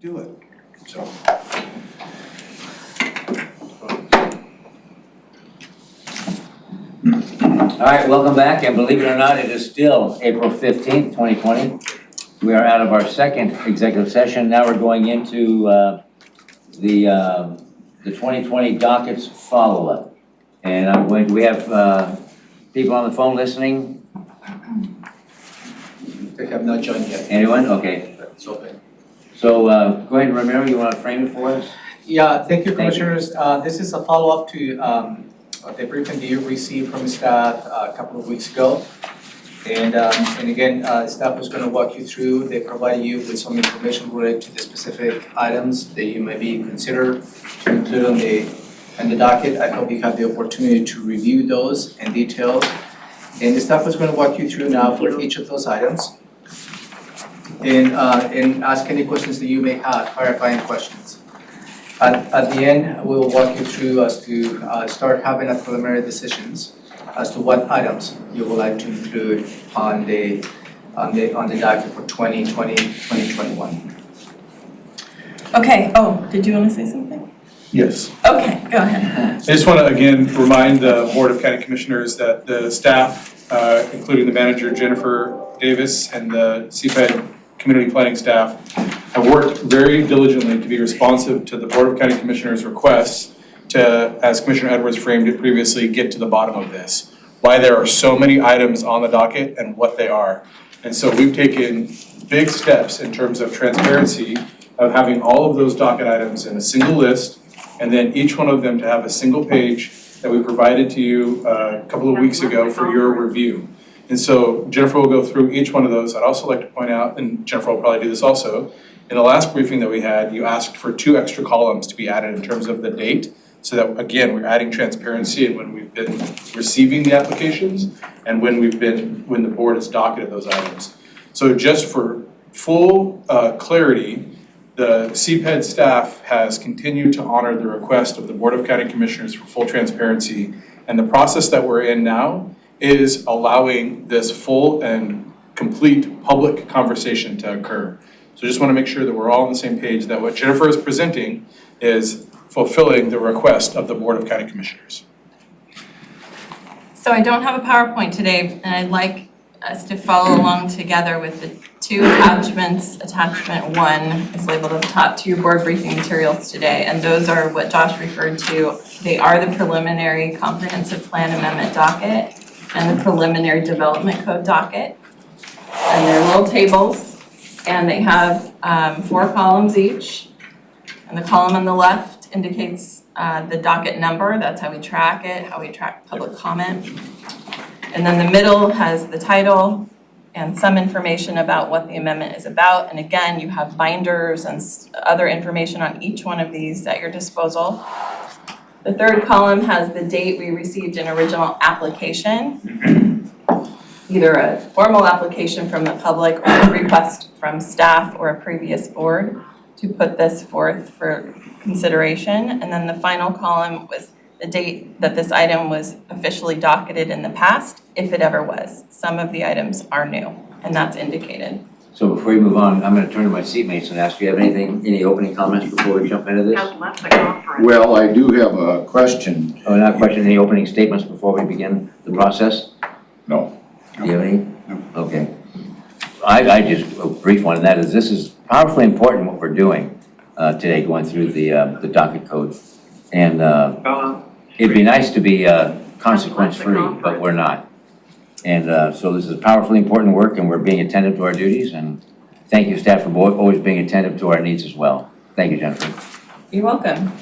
do it. So. All right, welcome back, and believe it or not, it is still April 15th, 2020. We are out of our second executive session. Now we're going into the 2020 dockets follow-up. And we have people on the phone listening? They have not joined yet. Anyone? Okay. It's open. So go ahead and remember, you want to frame it for us? Yeah, thank you, Commissioners. This is a follow-up to the briefing that you received from staff a couple of weeks ago. And again, staff was going to walk you through. They provided you with some information related to the specific items that you may be considered to include on the docket. I hope you had the opportunity to review those in detail. And the staff was going to walk you through now for each of those items and ask any questions that you may have, clarifying questions. At the end, we will walk you through as to start having a preliminary decisions as to what items you would like to include on the docket for 2020, 2021. Okay, oh, did you want to say something? Yes. Okay, go ahead. I just want to again remind the Board of County Commissioners that the staff, including the manager Jennifer Davis and the CPED community planning staff, have worked very diligently to be responsive to the Board of County Commissioners' requests to, as Commissioner Edwards framed it previously, get to the bottom of this. Why there are so many items on the docket and what they are. And so we've taken big steps in terms of transparency of having all of those docket items in a single list, and then each one of them to have a single page that we provided to you a couple of weeks ago for your review. And so Jennifer will go through each one of those. I'd also like to point out, and Jennifer will probably do this also, in the last briefing that we had, you asked for 2 extra columns to be added in terms of the date, so that again, we're adding transparency in when we've been receiving the applications and when the board has docketed those items. So just for full clarity, the CPED staff has continued to honor the request of the Board of County Commissioners for full transparency, and the process that we're in now is allowing this full and complete public conversation to occur. So just want to make sure that we're all on the same page, that what Jennifer is presenting is fulfilling the request of the Board of County Commissioners. So I don't have a PowerPoint today, and I'd like us to follow along together with the 2 attachments. Attachment 1 is labeled at the top, 2 board briefing materials today, and those are what Josh referred to. They are the preliminary comprehensive plan amendment docket and the preliminary development code docket. And they're little tables, and they have 4 columns each. And the column on the left indicates the docket number. That's how we track it, how we track public comment. And then the middle has the title and some information about what the amendment is about. And again, you have binders and other information on each one of these at your disposal. The third column has the date we received an original application, either a formal application from the public or a request from staff or a previous board to put this forth for consideration. And then the final column was the date that this item was officially docketed in the past, if it ever was. Some of the items are new, and that's indicated. So before you move on, I'm going to turn to my seatmates and ask, do you have any opening comments before we jump into this? Well, I do have a question. Oh, not a question, any opening statements before we begin the process? No. Do you have any? No. Okay. I just, a brief one, and that is, this is powerfully important what we're doing today, going through the docket code. And it'd be nice to be consequence-free, but we're not. And so this is powerfully important work, and we're being attentive to our duties. And thank you, staff, for always being attentive to our needs as well. Thank you, Jennifer. You're welcome.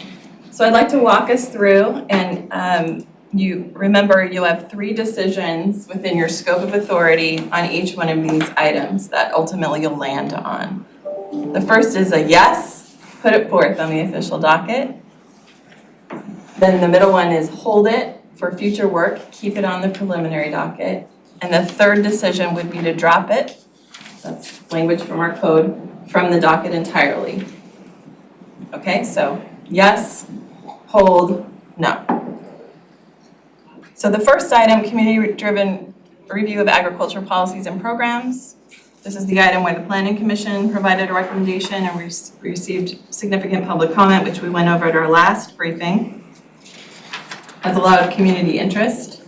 So I'd like to walk us through, and you remember you have 3 decisions within your scope of authority on each one of these items that ultimately you'll land on. The first is a yes, put it forth on the official docket. Then the middle one is hold it for future work, keep it on the preliminary docket. And the third decision would be to drop it, that's language from our code, from the docket entirely. Okay, so yes, hold, no. So the first item, community-driven review of agriculture policies and programs. This is the item where the planning commission provided a recommendation and we received significant public comment, which we went over at our last briefing. Has a lot of community interest.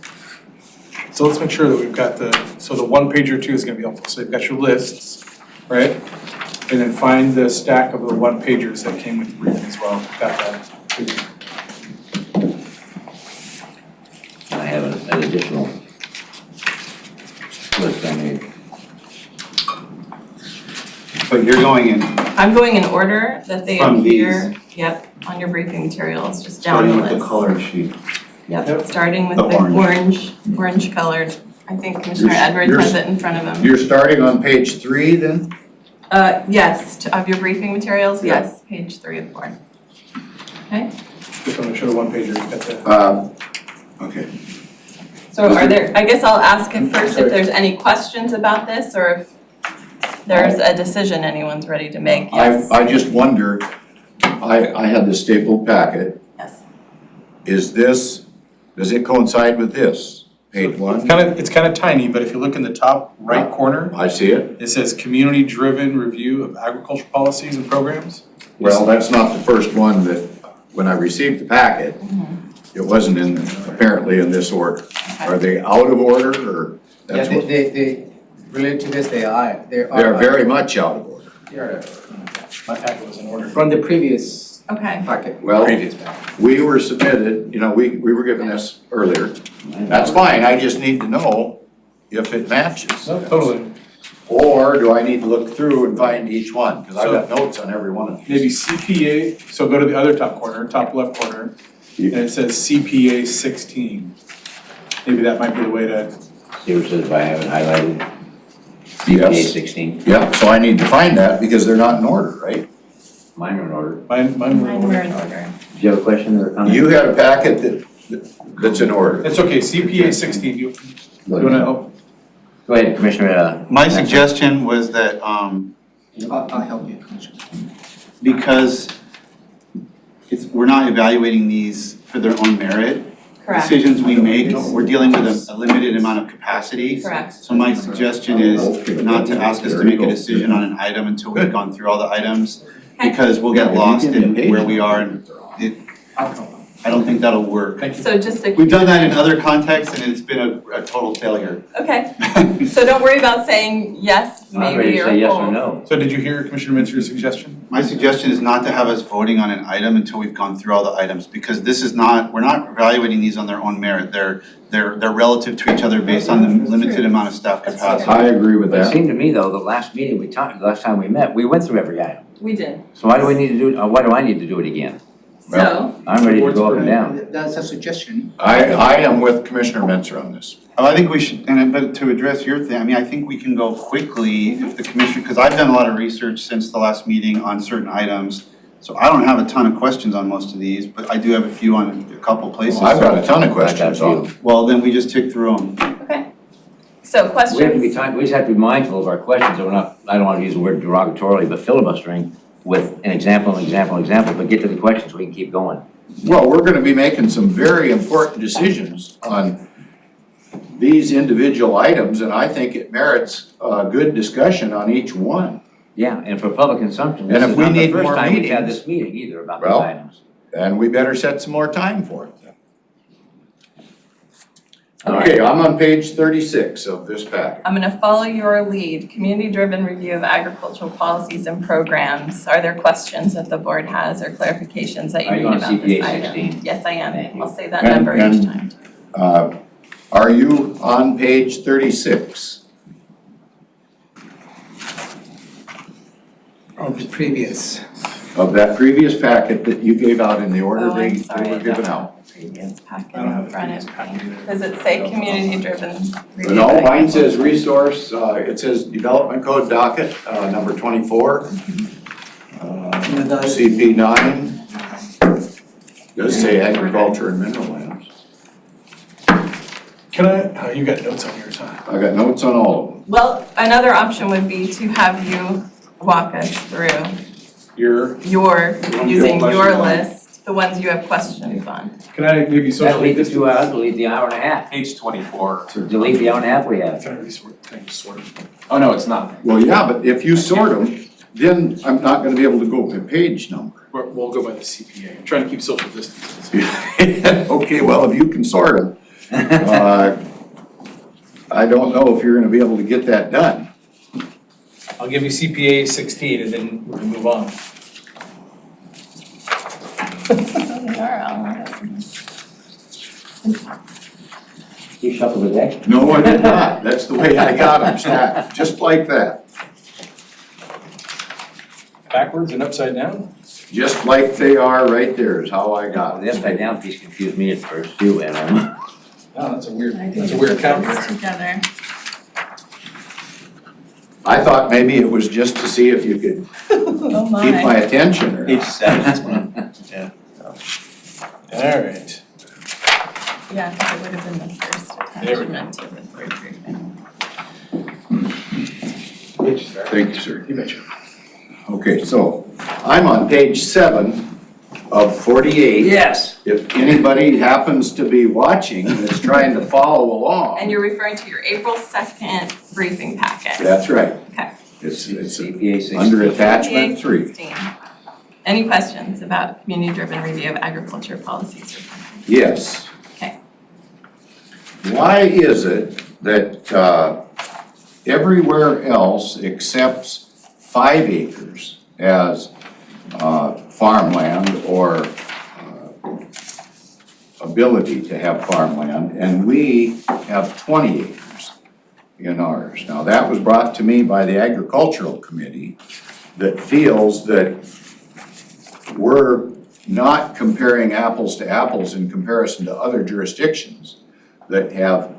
So let's make sure that we've got so the one pager too is gonna be helpful. So you've got your lists, right? And then find the stack of the one pagers that came with the briefing as well. Got that, please. I have an additional list I need. But you're going in, I'm going in order that they From appear, yep, on your briefing materials, just down starting the with list. the color sheet. Yep, starting with The the orange colored. I think Commissioner Edwards has it in front of him. You're starting on page 3 then? Yes, of your briefing materials, Yeah. yes, page 3 of 4. Okay, Just want to show the one pager. You've got the. Okay. so are there, I guess I'll ask him first if there's any questions about this or if there's a decision anyone's ready to make, yes. I just wonder, I had the stapled packet. Yes. Does it coincide with this? Page 1? It's kind of tiny, but if you look in the top right corner, I see it. it says community-driven review of agricultural policies and programs. Well, that's not the first one that, when I received the packet, it wasn't apparently in this order. Are they out of order or? Yeah, That's what, they related to this, they are they're very much out of order. My packet was in order. from the previous Okay, packet. Well, Previous packet. we were submitted, we were given this earlier. That's fine, I just need to know if it matches. No, totally. Or do I need to look through and find each one? Because I've got notes on every one of these. Maybe CPA, so go to the other top corner, top left corner, and it says CPA 16. Maybe that might be the way to, See what it says if I have it highlighted? CPA Yes. 16. Yeah, so I need to find that because they're not in order, right? Mine are in order. mine were mine were in order. Do you have a question or a comment? You had a packet that's in order. It's okay, CPA 16, you wanna help? Go ahead, Commissioner. My suggestion was that, I'll help you. because we're not evaluating these for their own merit. Correct, Decisions we make, we're dealing with a limited amount of capacity. correct. So my suggestion is not to ask us to make a decision on an item until we've gone through all the items, because we'll get lost in where we are, and I don't think that'll work. Thank you. So just a. We've done that in other contexts and it's been a total failure. Okay, so don't worry about saying yes, I'm ready maybe, to or say yes or hold. no. So did you hear Commissioner Mintzer's suggestion? My suggestion is not to have us voting on an item until we've gone through all the items, because this is not, we're not evaluating these on their own merit. They're relative to each other based on the limited amount of staff capacity. I agree with But it that. seemed to me though, the last meeting we talked, the last time we met, we went through every item. We did, So why do we need to do, why do I need to do it again? so, I'm ready to go up and down. That's a suggestion. I am with Commissioner Mentzer on this. Well, I think we should, but to address your thing, I mean, I think we can go quickly if the commissioner, because I've done a lot of research since the last meeting on certain items. So I don't have a ton of questions on most of these, but I do have a few on a couple places. I've got a ton of I got questions you. on. Well, then we just tick through them. okay. So questions? We have to be we just have to be mindful of our questions, and we're not, I don't want to use the word derogatorily, but filibustering with an example, but get to the questions so we can keep going. Well, we're gonna be making some very important decisions on these individual items, and I think it merits a good discussion on each one. Yeah, and for public consumption, And this if is we not the need first more time we've had meetings- this meeting either about these Well, items. And we better set some more time for it. All right. Okay, I'm on page 36 of this packet. I'm gonna follow your lead, community-driven review of agricultural policies and programs. Are there questions that the board has or clarifications that you Are need you on about this CPA item? 16? Yes, I Thank am. you. I'll say that And- number each and- time. Are you on page 36? Of the previous. Of that previous packet that you gave out in the order Oh, they I'm sorry, were I given don't out? have the previous packet I don't have in the front previous of packet me. either. Does it say community-driven review? No, of mine says agricultural- resource, it says Development Code Docket, number 24. It does. CP 9. Does say agriculture and mineral lands. Can I, you got notes on yours, huh? I got notes on all of them. Well, another option would be to have you walk us through Your, your, want using your your question? list the ones you have questions on. Can I maybe That socially leaves the distance? 2 hours, delete the hour and a half. Page 24. So delete the hour and a half we have. Can I resort, can I just sort of? Oh, no, it's not. Well, yeah, but if you sort them, then I'm not gonna be able to go by page number. We'll go by the CPA. I'm trying to keep social distance. Okay, well, if you can sort them, I don't know if you're gonna be able to get that done. I'll give you CPA 16 and then we can move on. You shuffle the deck? No, I did not. That's the way I got them stacked, just like that. Backwards and upside down? Just like they are right there is how I got The upside them. down piece confused me at first too, and Oh, that's a weird, I that's a can weird put count. those together. I thought maybe it was just to see if you could Oh keep my attention or Page not. 7. All right. Yeah, because it would have been the first There we go. attachment to the board briefing. Thank you, sir. You betcha. Okay, so I'm on page 7 of 48. yes. If anybody happens to be watching and is trying to follow along. And you're referring to your April 2nd briefing packet. That's right. Okay. It's CPA 16. under attachment CPA 3. 16. Any questions about community-driven review of agriculture policies or something? Yes. Okay. Why is it that everywhere else accepts 5 acres as farmland or ability to have farmland, and we have 20 acres in ours? Now, that was brought to me by the Agricultural Committee that feels that we're not comparing apples to apples in comparison to other jurisdictions that have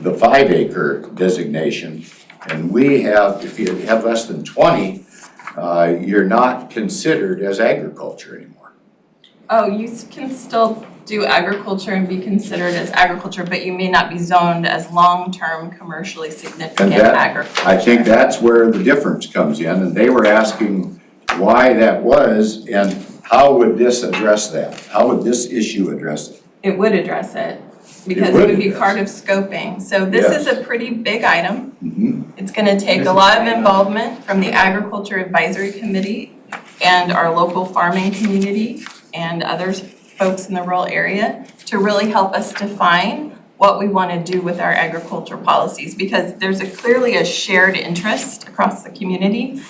the 5 acre designation. And we have, if you have less than 20, you're not considered as agriculture anymore. Oh, you can still do agriculture and be considered as agriculture, but you may not be zoned as long-term commercially significant And that- agriculture. I think that's where the difference comes in, and they were asking why that was and how would this address that? How would this issue address it? It would address it, because it would would be address part of scoping. So this is Yes. a pretty big item. Mhm. It's gonna take a lot of involvement from the Agriculture Advisory Committee and our local farming community and others, folks in the rural area, to really help us define what we wanna do with our agriculture policies, because there's clearly a shared interest across the community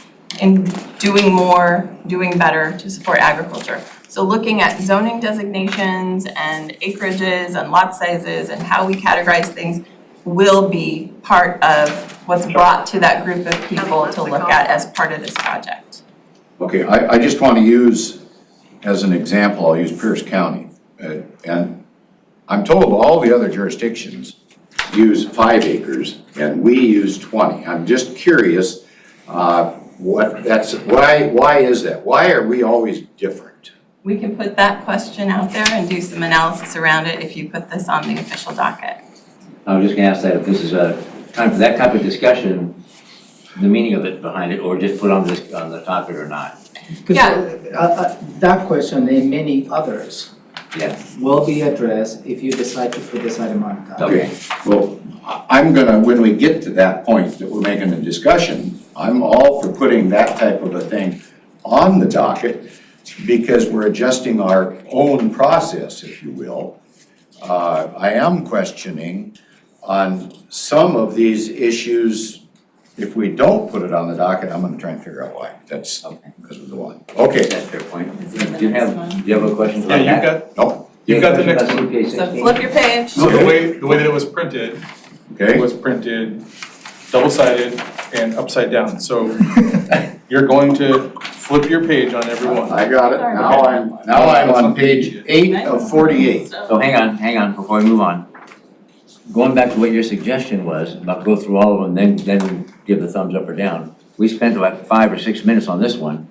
in doing more, doing better to support agriculture. So looking at zoning designations and acreages and lot sizes and how we categorize things will be part of what's brought to that group of people to look at as part of this project. Okay, I just want to use, as an example, I'll use Pierce County. And I'm told all the other jurisdictions use 5 acres and we use 20. I'm just curious, why is that? Why are we always different? We can put that question out there and do some analysis around it if you put this on the official docket. I was just gonna ask that if this is a time for that type of discussion, the meaning of it behind it, or just put on this, on the topic or not. Because that question and many others Yeah. will be addressed if you decide to put this item on the docket. Okay. Well, I'm gonna, when we get to that point that we're making a discussion, I'm all for putting that type of a thing on the docket because we're adjusting our own process, if you will. I am questioning on some of these issues. If we don't put it on the docket, I'm gonna try and figure out why. That's because of the one. Okay, That's a fair point. Is it the Do you next have, one? do you have a question Yeah, about you've that? got, no, you've got the next Question one. about CPA So 16? flip your page. So the way that it was printed, it okay, was printed double-sided and upside down. So you're going to flip your page on every one. I got it. Now I'm on page 8 of 48. So hang on, before we move on. Going back to what your suggestion was, about go through all of them, then give the thumbs up or down. We spent about 5 or 6 minutes on this one.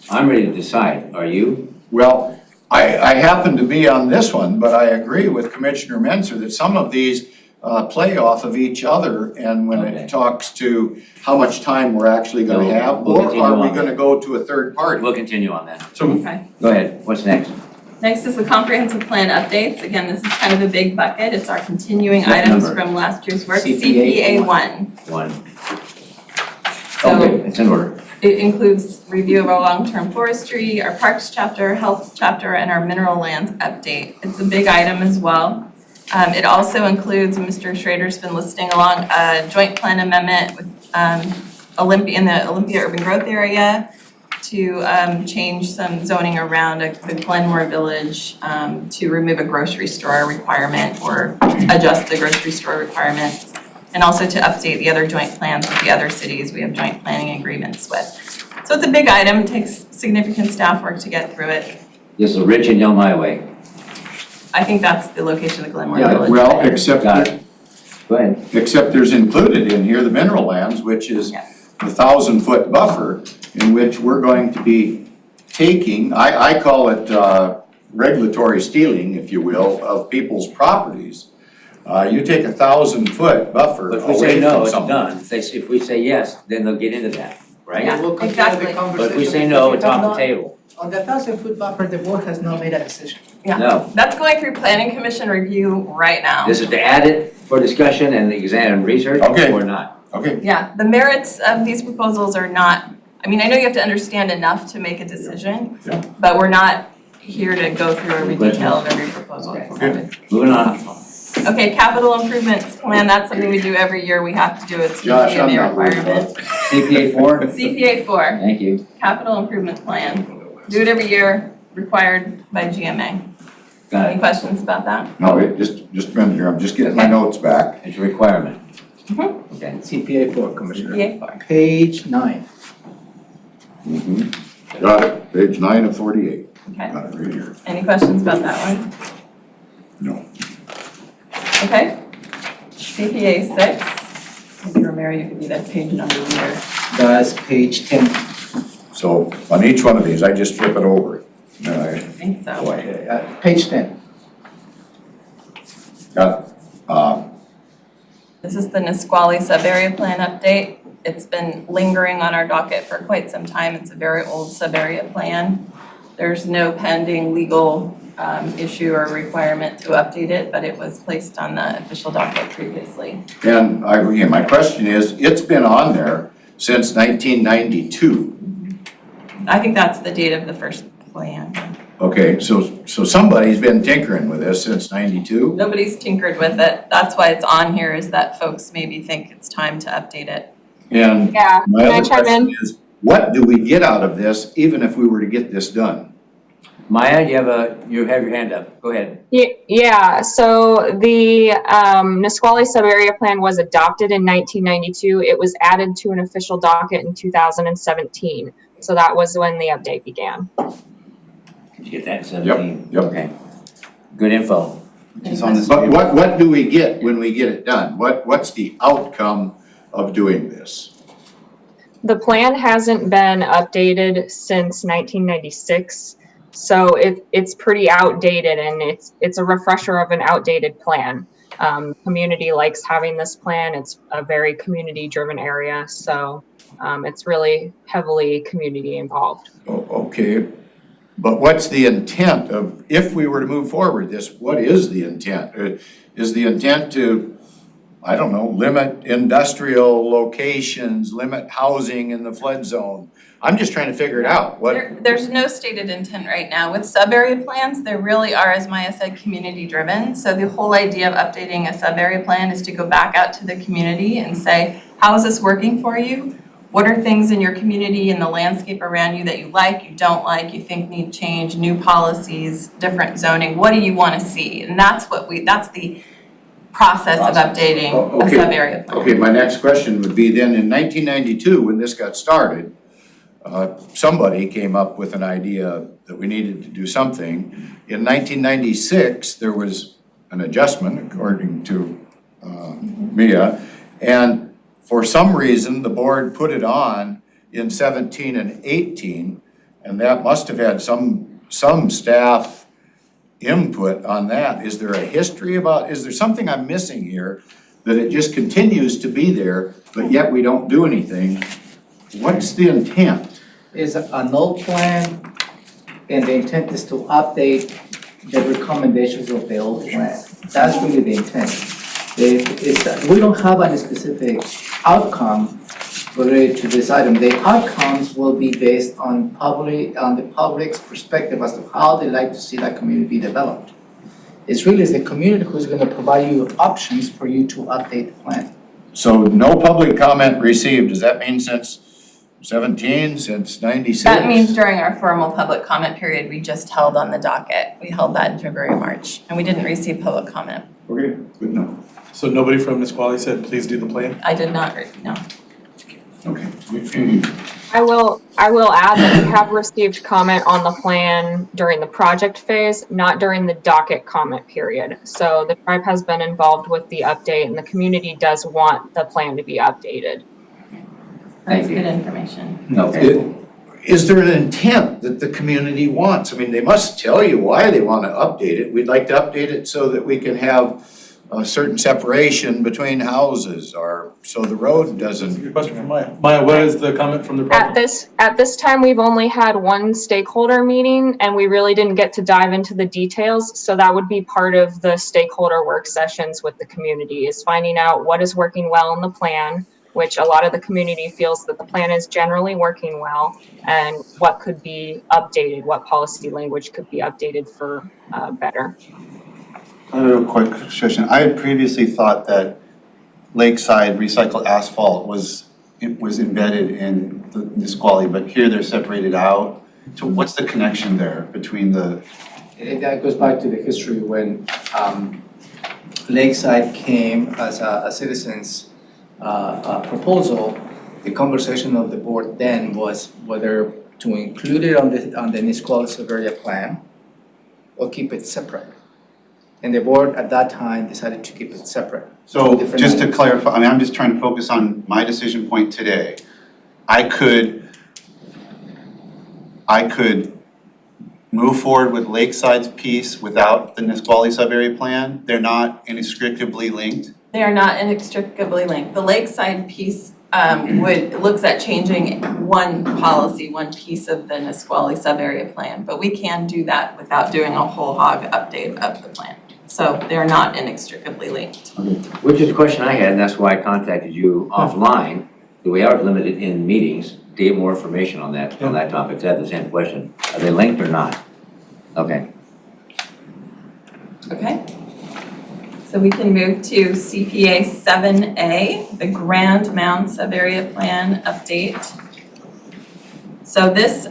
I'm ready to decide, are you? Well, I happen to be on this one, but I agree with Commissioner Menzer that some of these play off of each other, and when Okay. it talks to how much time we're actually gonna No, have, we'll or continue are we on gonna that. go to a third party? We'll continue on that. So Okay. Go ahead, what's next? Next is the comprehensive plan updates. Again, this is kind of a big bucket. It's our continuing What items number? from last year's work, CPA CPA one. One. So Okay, it's in order. it includes review of our long-term forestry, our parks chapter, health chapter, and our mineral lands update. It's a big item as well. It also includes, Mr. Schrader's been listing along, a joint plan amendment with in the Olympia urban growth area to change some zoning around the Glenmore Village to remove a grocery store requirement or adjust the grocery store requirements. And also to update the other joint plans with the other cities we have joint planning agreements with. So it's a big item, takes significant staff work to get through it. This is Rich and Yellow Highway. I think that's the location of the Glenmore Yeah, Village. well, except, Got it. Go ahead. except there's included in here the mineral lands, which is Yes. the 1,000-foot buffer in which we're going to be taking, I call it regulatory stealing, if you will, of people's properties. You take a 1,000-foot buffer But if we say away no, from it's someone. done. If we say yes, then they'll get into that, right? Yeah, We'll continue the exactly. conversation. But if we say no, it's off the table. On the 1,000-foot buffer, the board has not made a decision. No. That's going through planning commission review right now. This is to add it for discussion and exam and research, Okay. or not? Okay, Yeah, the merits of these proposals are not, I mean, I know you have to understand enough to make a decision, Yeah. but we're not here to go through every detail of every proposal. Okay. Moving on. Okay, capital improvements plan, that's something we do every year, we have to do it, it's Josh, I'm CPA not worried requirement. CPA 4? CPA 4, Thank you. capital improvement plan, do it every year, required by GMA. Got Any it. questions about that? no, just a minute here, I'm just getting my notes back. It's a requirement. Mhm. Okay. CPA 4, Commissioner. CPA 4. Page 9. Got it, page 9 of 48, Okay, got it right here. any questions about that one? No. Okay. CPA 6, maybe Romero, you could be that page number here. That's page 10. So on each one of these, I just flip it over. I think so. Boy, Okay, page 10. got, This is the Nisqually sub-area plan update. It's been lingering on our docket for quite some time. It's a very old sub-area plan. There's no pending legal issue or requirement to update it, but it was placed on the official docket previously. and again, my question is, it's been on there since 1992. I think that's the date of the first plan. Okay, so somebody's been tinkering with this since 92? Nobody's tinkered with it. That's why it's on here, is that folks maybe think it's time to update it. And Yeah, my can I other chime in? question is, what do we get out of this, even if we were to get this done? Maya, you have your hand up. Go ahead. Yeah, so the Nisqually sub-area plan was adopted in 1992. It was added to an official docket in 2017. So that was when the update began. Did you get that, 17? Yep. Okay. Good info. It's on this. But what do we get when we get it done? What's the outcome of doing this? The plan hasn't been updated since 1996. So it's pretty outdated, and it's a refresher of an outdated plan. Community likes having this plan. It's a very community-driven area, so it's really heavily community involved. Okay, but what's the intent of, if we were to move forward this, what is the intent? Is the intent to, I don't know, limit industrial locations, limit housing in the flood zone? I'm just trying to figure it out. There's no stated intent right now. With sub-area plans, they really are, as Maya said, community-driven. So the whole idea of updating a sub-area plan is to go back out to the community and say, how is this working for you? What are things in your community and the landscape around you that you like, you don't like, you think need change, new policies, different zoning? What do you want to see? And that's the process of updating a Okay. sub-area plan. Okay, my next question would be then, in 1992, when this got started, somebody came up with an idea that we needed to do something. In 1996, there was an adjustment, according to Mia, and for some reason, the board put it on in 17 and 18, and that must have had some staff input on that. Is there a history is there something I'm missing here? That it just continues to be there, but yet we don't do anything? What's the intent? It's an old plan, and the intent is to update the recommendations of the old plan. That's really the intent. We don't have any specific outcome related to this item. The outcomes will be based on the public's perspective as to how they like to see that community developed. It's really the community who's gonna provide you options for you to update the plan. So no public comment received, does that mean since 17, since 96? That means during our formal public comment period we just held on the docket. We held that in February, March, and we didn't receive public comment. Okay, good enough. So nobody from Nisqually said, please do the plan? I did not, no. Okay. I will add that we have received comment on the plan during the project phase, not during the docket comment period. So the tribe has been involved with the update, and the community does want the plan to be updated. That's Thank you. good information. Okay. Is there an intent that the community wants? I mean, they must tell you why they want to update it. We'd like to update it so that we can have a certain separation between houses, or so the road That's a doesn't. good question from Maya. Maya, what is the comment from the At project? this time, we've only had one stakeholder meeting, and we really didn't get to dive into the details. So that would be part of the stakeholder work sessions with the community, is finding out what is working well in the plan, which a lot of the community feels that the plan is generally working well, and what could be updated, what policy language could be updated for better. A real quick question. I had previously thought that lakeside recycled asphalt was embedded in the Nisqually, but here they're separated out. So what's the connection there between the? That goes back to the history when Lakeside came as a citizen's proposal. The conversation of the board then was whether to include it on the Nisqually sub-area plan or keep it separate. And the board at that time decided to keep it separate. So Different just to items. clarify, I mean, I'm just trying to focus on my decision point today. I could move forward with Lakeside's piece without the Nisqually sub-area plan. They're not inextricably linked. They are not inextricably linked. The lakeside piece looks at changing one policy, one piece of the Nisqually sub-area plan, but we can do that without doing a whole hog update of the plan. So they're not inextricably linked. Which is a question I had, and that's why I contacted you offline. We are limited in meetings to get more information on that topic. I had the same question. Are they linked or not? Okay. Okay? So we can move to CPA 7A, the Grand Mound sub-area plan update. So this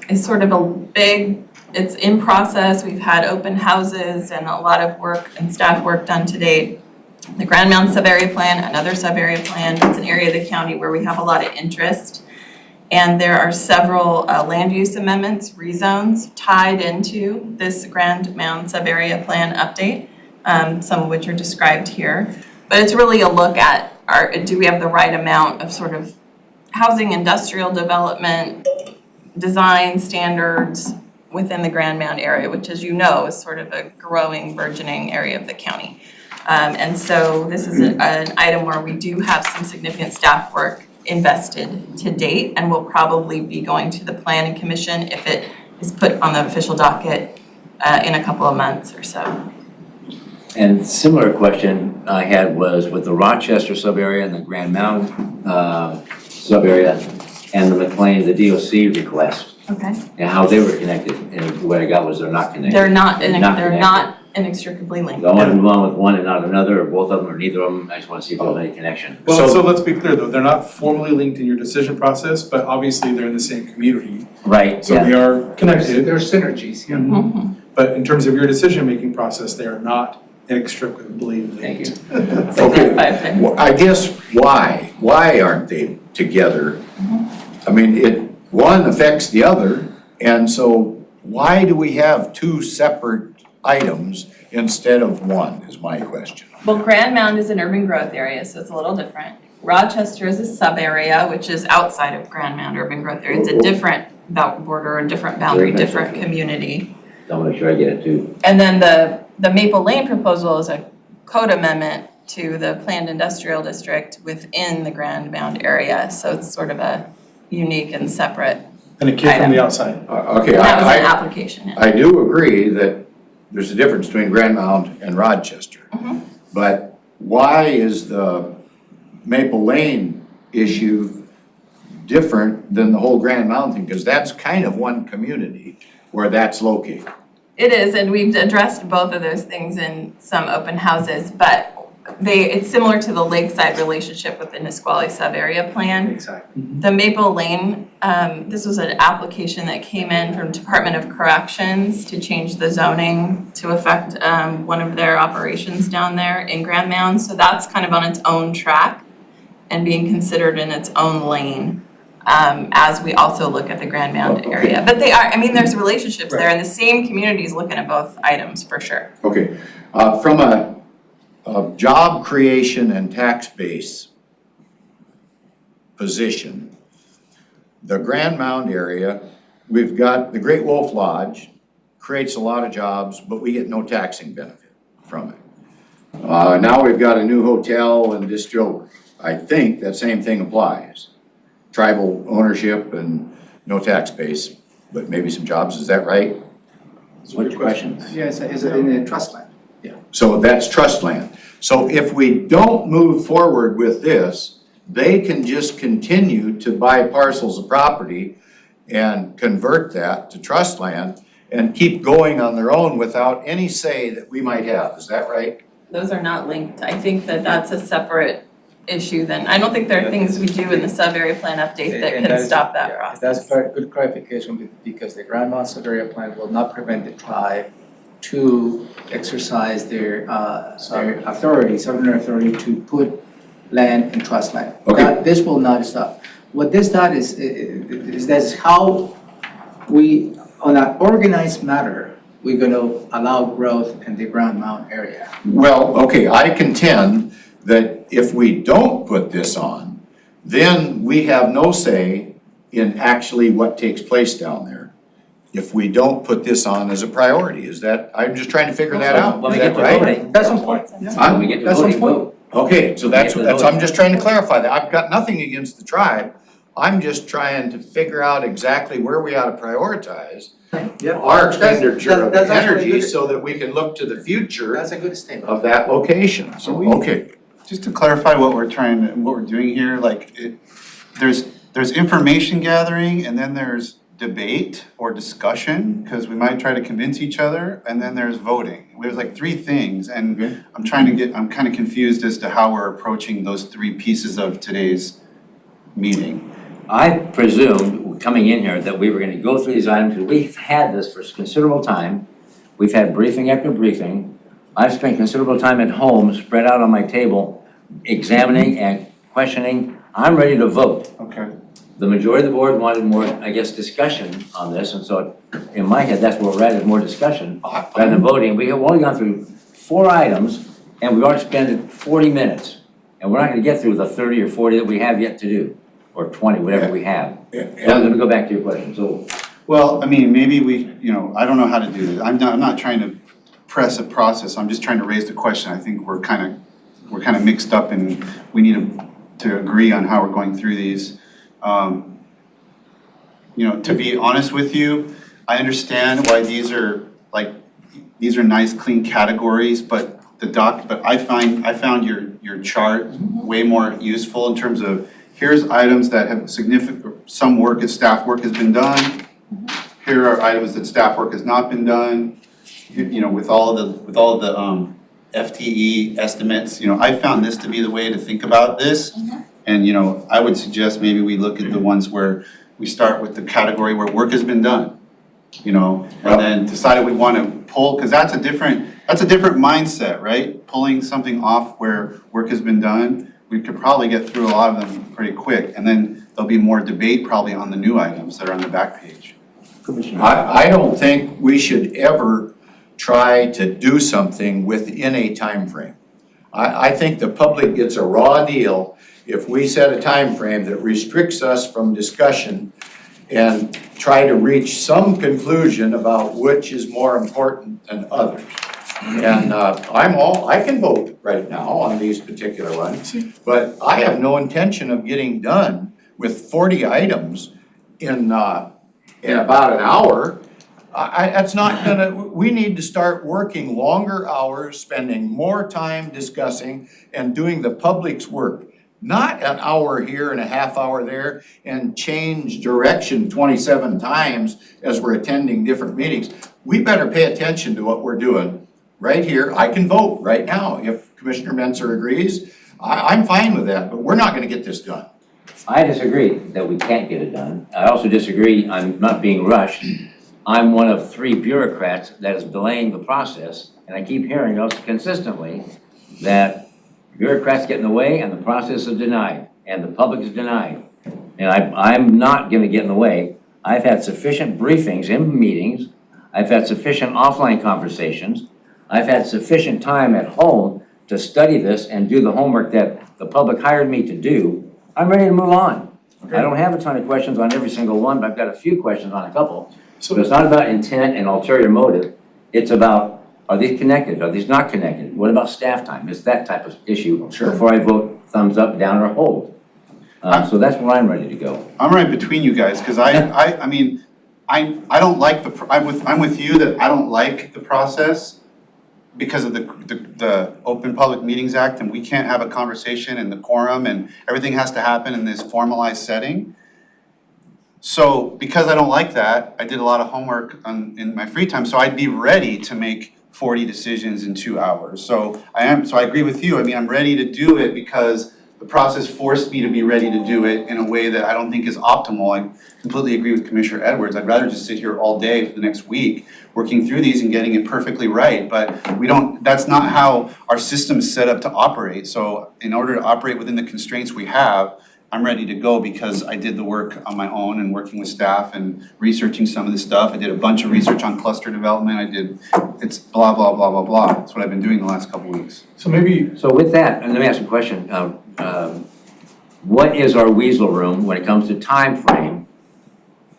is sort of a big, it's in process. We've had open houses and a lot of work and staff work done to date. The Grand Mound sub-area plan, another sub-area plan, it's an area of the county where we have a lot of interest. And there are several land use amendments, rezones tied into this Grand Mound sub-area plan update, some of which are described here. But it's really a look at, do we have the right amount of sort of housing, industrial development, design standards within the Grand Mound area, which, as you know, is sort of a growing, burgeoning area of the county. And so this is an item where we do have some significant staff work invested to date, and will probably be going to the Planning Commission if it is put on the official docket in a couple of months or so. And similar question I had was with the Rochester sub-area and the Grand Mound sub-area and the McLean, the DOC request, Okay. and how they were connected. And what I got was they're not connected. They're not connected. inextricably linked. So I want to move on with one and not another, or both of them, or neither of them. I just want to see if there's any connection. Well, so let's be clear though, they're not formally linked in your decision process, but obviously they're in the same community. Right, So yeah. they are connected, There's synergies here. Mhm. but in terms of your decision-making process, they are not inextricably Thank you. linked. So Okay. that's 5 things. Well, I guess why aren't they together? I mean, one affects the other, and so why do we have two separate items instead of one, is my question. Well, Grand Mound is an urban growth area, so it's a little different. Rochester is a sub-area, which is outside of Grand Mound urban growth area. It's a different border, a different boundary, different community. So I'll make sure I get it too. And then the Maple Lane proposal is a code amendment to the planned industrial district within the Grand Mound area. So it's sort of a unique and separate, And it came from the outside. Okay, that was an I application. I do agree that there's a difference between Grand Mound and Rochester. Mhm. But why is the Maple Lane issue different than the whole Grand Mound thing? Because that's kind of one community where that's located. It is, and we've addressed both of those things in some open houses, but it's similar to the lakeside relationship with the Nisqually sub-area plan. Exactly. The Maple Lane, this was an application that came in from Department of Corrections to change the zoning to affect one of their operations down there in Grand Mound. So that's kind of on its own track and being considered in its own lane as we also look at the Grand Mound area. But they are, I mean, there's relationships there, and the same community is looking at both items for sure. Okay, from a job creation and tax base position, the Grand Mound area, we've got the Great Wolf Lodge, creates a lot of jobs, but we get no taxing benefit from it. Now we've got a new hotel and distro, I think that same thing applies. Tribal ownership and no tax base, but maybe some jobs, is that right? What's your question? Yes, it's in the trust land. So that's trust land. So if we don't move forward with this, they can just continue to buy parcels of property and convert that to trust land and keep going on their own without any say that we might have, is that right? Those are not linked. I think that that's a separate issue then. I don't think there are things we do in the sub-area plan update that And can is- stop that yeah, process. That's very good clarification because the Grand Mound sub-area plan will not prevent the tribe to exercise their authority, sovereign authority to put land in trust land. Okay. This will not stop. What this does is that's how we, on an organized matter, we're gonna allow growth in the Grand Mound area. Well, okay, I contend that if we don't put this on, then we have no say in actually what takes place down there. If we don't put this on as a priority, is that, I'm just trying to figure that out, When is we get that to right? voting. That's on point. When we get to That's on voting, point. vote. Okay, so that's, We get to the I'm voting. just trying to clarify that, I've got nothing against the tribe, I'm just trying to figure out exactly where we ought to prioritize Yeah. our expenditure of That's actually energy good. so that we can look to the future That's a good statement. of that location, so, okay. Just to clarify what we're doing here, there's information gathering and then there's debate or discussion, because we might try to convince each other, and then there's voting. There's like three things, and Okay. I'm kind of confused as to how we're approaching those three pieces of today's meeting. I presumed, coming in here, that we were gonna go through these items, because we've had this for considerable time. We've had briefing after briefing. I've spent considerable time at home, spread out on my table, examining and questioning. I'm ready to vote. Okay. The majority of the board wanted more, I guess, discussion on this, and so in my head, that's where we're at, is more discussion rather than voting. We have only gone through 4 items, and we've already spent 40 minutes. And we're not gonna get through the 30 or 40 that we have yet to do, or 20, whatever we have. Now, let me go back to your question, so. Well, I mean, maybe I don't know how to do this. I'm not trying to press a process, I'm just trying to raise the question. I think we're kind of mixed up and we need to agree on how we're going through these. To be honest with you, I understand why these are nice, clean categories, but I found your chart way more useful in terms of, here's items that have some staff work has been done. Here are items that staff work has not been done. With all of the FTE estimates, I found this to be the way to think about this. And, I would suggest maybe we look at the ones where we start with the category where work has been done. And then decide if we want to pull, because that's a different mindset, right? Pulling something off where work has been done, we could probably get through a lot of them pretty quick. And then there'll be more debate probably on the new items that are on the back page. I don't think we should ever try to do something within a time frame. I think the public gets a raw deal if we set a time frame that restricts us from discussion and try to reach some conclusion about which is more important than others. And I can vote right now on these particular ones, but I have no intention of getting done with 40 items in about an hour. That's not gonna, we need to start working longer hours, spending more time discussing and doing the public's work. Not an hour here and a half hour there and change direction 27 times as we're attending different meetings. We better pay attention to what we're doing right here. I can vote right now if Commissioner Menzer agrees. I'm fine with that, but we're not gonna get this done. I disagree that we can't get it done. I also disagree I'm not being rushed. I'm one of 3 bureaucrats that is delaying the process, and I keep hearing us consistently that bureaucrats get in the way and the process is denied, and the public is denied. And I'm not gonna get in the way. I've had sufficient briefings in meetings. I've had sufficient offline conversations. I've had sufficient time at home to study this and do the homework that the public hired me to do. I'm ready to move on. I don't have a ton of questions on every single one, but I've got a few questions on a couple. So it's not about intent and ulterior motive. It's about, are these connected? Are these not connected? What about staff time? It's that type of issue. Sure. Before I vote thumbs up, down, or hold. So that's where I'm ready to go. I'm right between you guys, because I mean, I don't like I'm with you that I don't like the process because of the Open Public Meetings Act, and we can't have a conversation and the quorum and everything has to happen in this formalized setting. So because I don't like that, I did a lot of homework in my free time, so I'd be ready to make 40 decisions in 2 hours. So I agree with you. I mean, I'm ready to do it because the process forced me to be ready to do it in a way that I don't think is optimal. I completely agree with Commissioner Edwards. I'd rather just sit here all day for the next week working through these and getting it perfectly right. But that's not how our system is set up to operate. So in order to operate within the constraints we have, I'm ready to go because I did the work on my own and working with staff and researching some of this stuff. I did a bunch of research on cluster development. It's blah, blah, blah, blah, blah. That's what I've been doing the last couple of weeks. So maybe, So with that, and let me ask you a question. What is our weasel room when it comes to time frame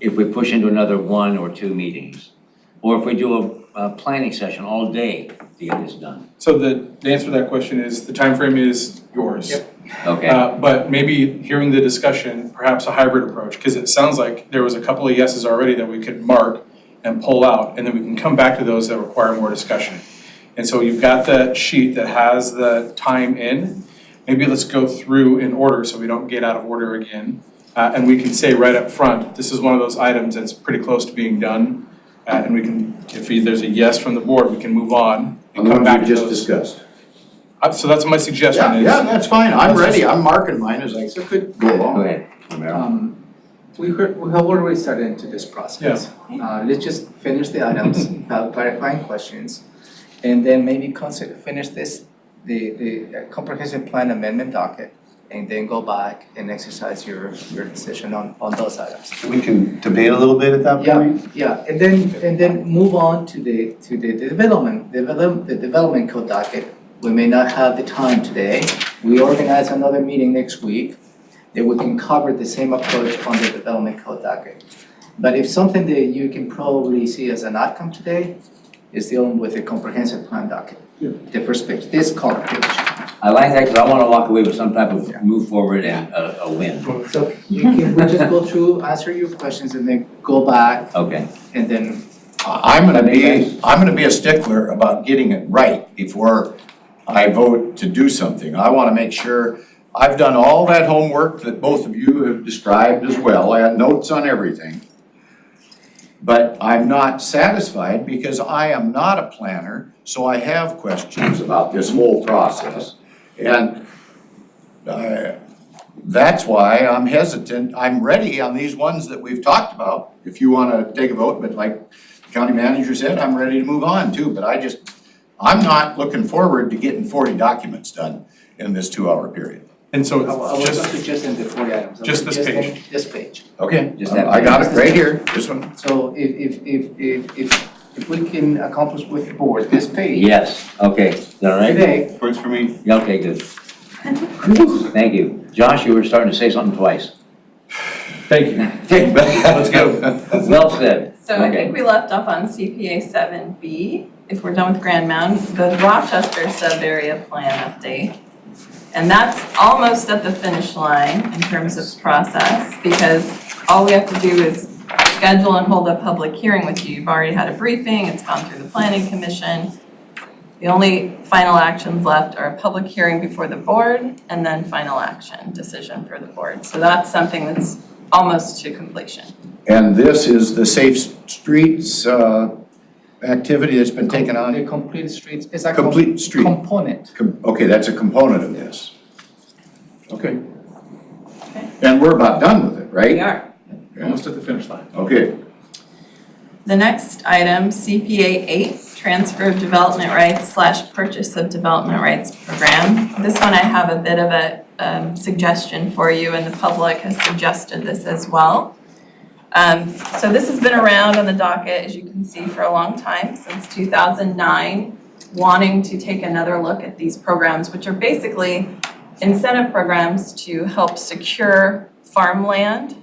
if we push into another 1 or 2 meetings? Or if we do a planning session all day to get this done? so the answer to that question is, the timeframe is yours. Yep. Okay, But maybe hearing the discussion, perhaps a hybrid approach, because it sounds like there was a couple of yeses already that we could mark and pull out, and then we can come back to those that require more discussion. And so you've got the sheet that has the time in. Maybe let's go through in order so we don't get out of order again. And we can say right up front, this is one of those items that's pretty close to being done. And we can, if there's a yes from the board, we can move on and come back to just those. discussed. So that's my suggestion is. Yeah, that's fine. I'm ready. I'm marking mine as I could go go along. ahead, Romero. We have already started into this process. Let's just finish the items, have clarifying questions, and then maybe finish the comprehensive plan amendment docket, and then go back and exercise your decision on those items. We can debate a little bit at that point. Yeah, and then move on to the development code docket. We may not have the time today. We organize another meeting next week that we can cover the same approach on the development code docket. But if something that you can probably see as an outcome today is dealing with the comprehensive plan docket, the first page, this color page. I like that because I want to walk away with some type of move forward and a win. So we'll just go through, answer your questions, and then go back, Okay, and then I'm gonna be a stickler about getting it right before I vote to do something. I wanna make sure I've done all that homework that both of you have described as well. I had notes on everything. But I'm not satisfied because I am not a planner, so I have questions about this whole process. And that's why I'm hesitant. I'm ready on these ones that we've talked about, if you wanna take a vote, but like the county manager said, I'm ready to move on too, but I'm not looking forward to getting 40 documents done in this 2-hour period. And so I was just, not suggesting the 40 items. I just was this suggesting page. This page. Okay, Just that I got it right here, this one. So if we can accomplish with the board this page yes, okay, is that all right? today, Works for me. Yeah, okay, good. Thank you. Josh, you were starting to say something twice. Thank you. Let's go. Well said. So I Okay. think we left off on CPA 7B, if we're done with Grand Mound, the Rochester sub-area plan update. And that's almost at the finish line in terms of process, because all we have to do is schedule and hold a public hearing with you. You've already had a briefing, it's gone through the planning commission. The only final actions left are a public hearing before the board and then final action decision for the board. So that's something that's almost to completion. And this is the Safe Streets activity that's been taken The on? complete streets is a Complete street. component. Okay, that's a component of this. Okay. Okay. And we're about done with it, right? We are. Almost at the finish line. Okay. The next item, CPA 8, Transfer of Development Rights / Purchase of Development Rights Program. This one I have a bit of a suggestion for you, and the public has suggested this as well. So this has been around on the docket, as you can see, for a long time, since 2009, wanting to take another look at these programs, which are basically incentive programs to help secure farmland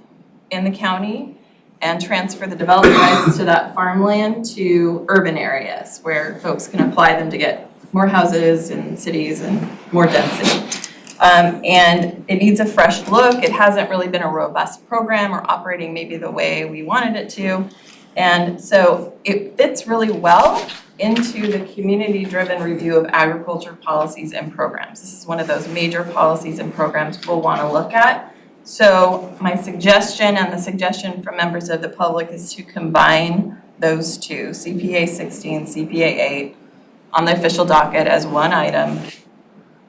in the county and transfer the development rights to that farmland to urban areas where folks can apply them to get more houses in cities and more density. And it needs a fresh look. It hasn't really been a robust program or operating maybe the way we wanted it to. And so it fits really well into the community-driven review of agriculture policies and programs. This is one of those major policies and programs we'll want to look at. So my suggestion and the suggestion from members of the public is to combine those two, CPA 16, CPA 8, on the official docket as one item,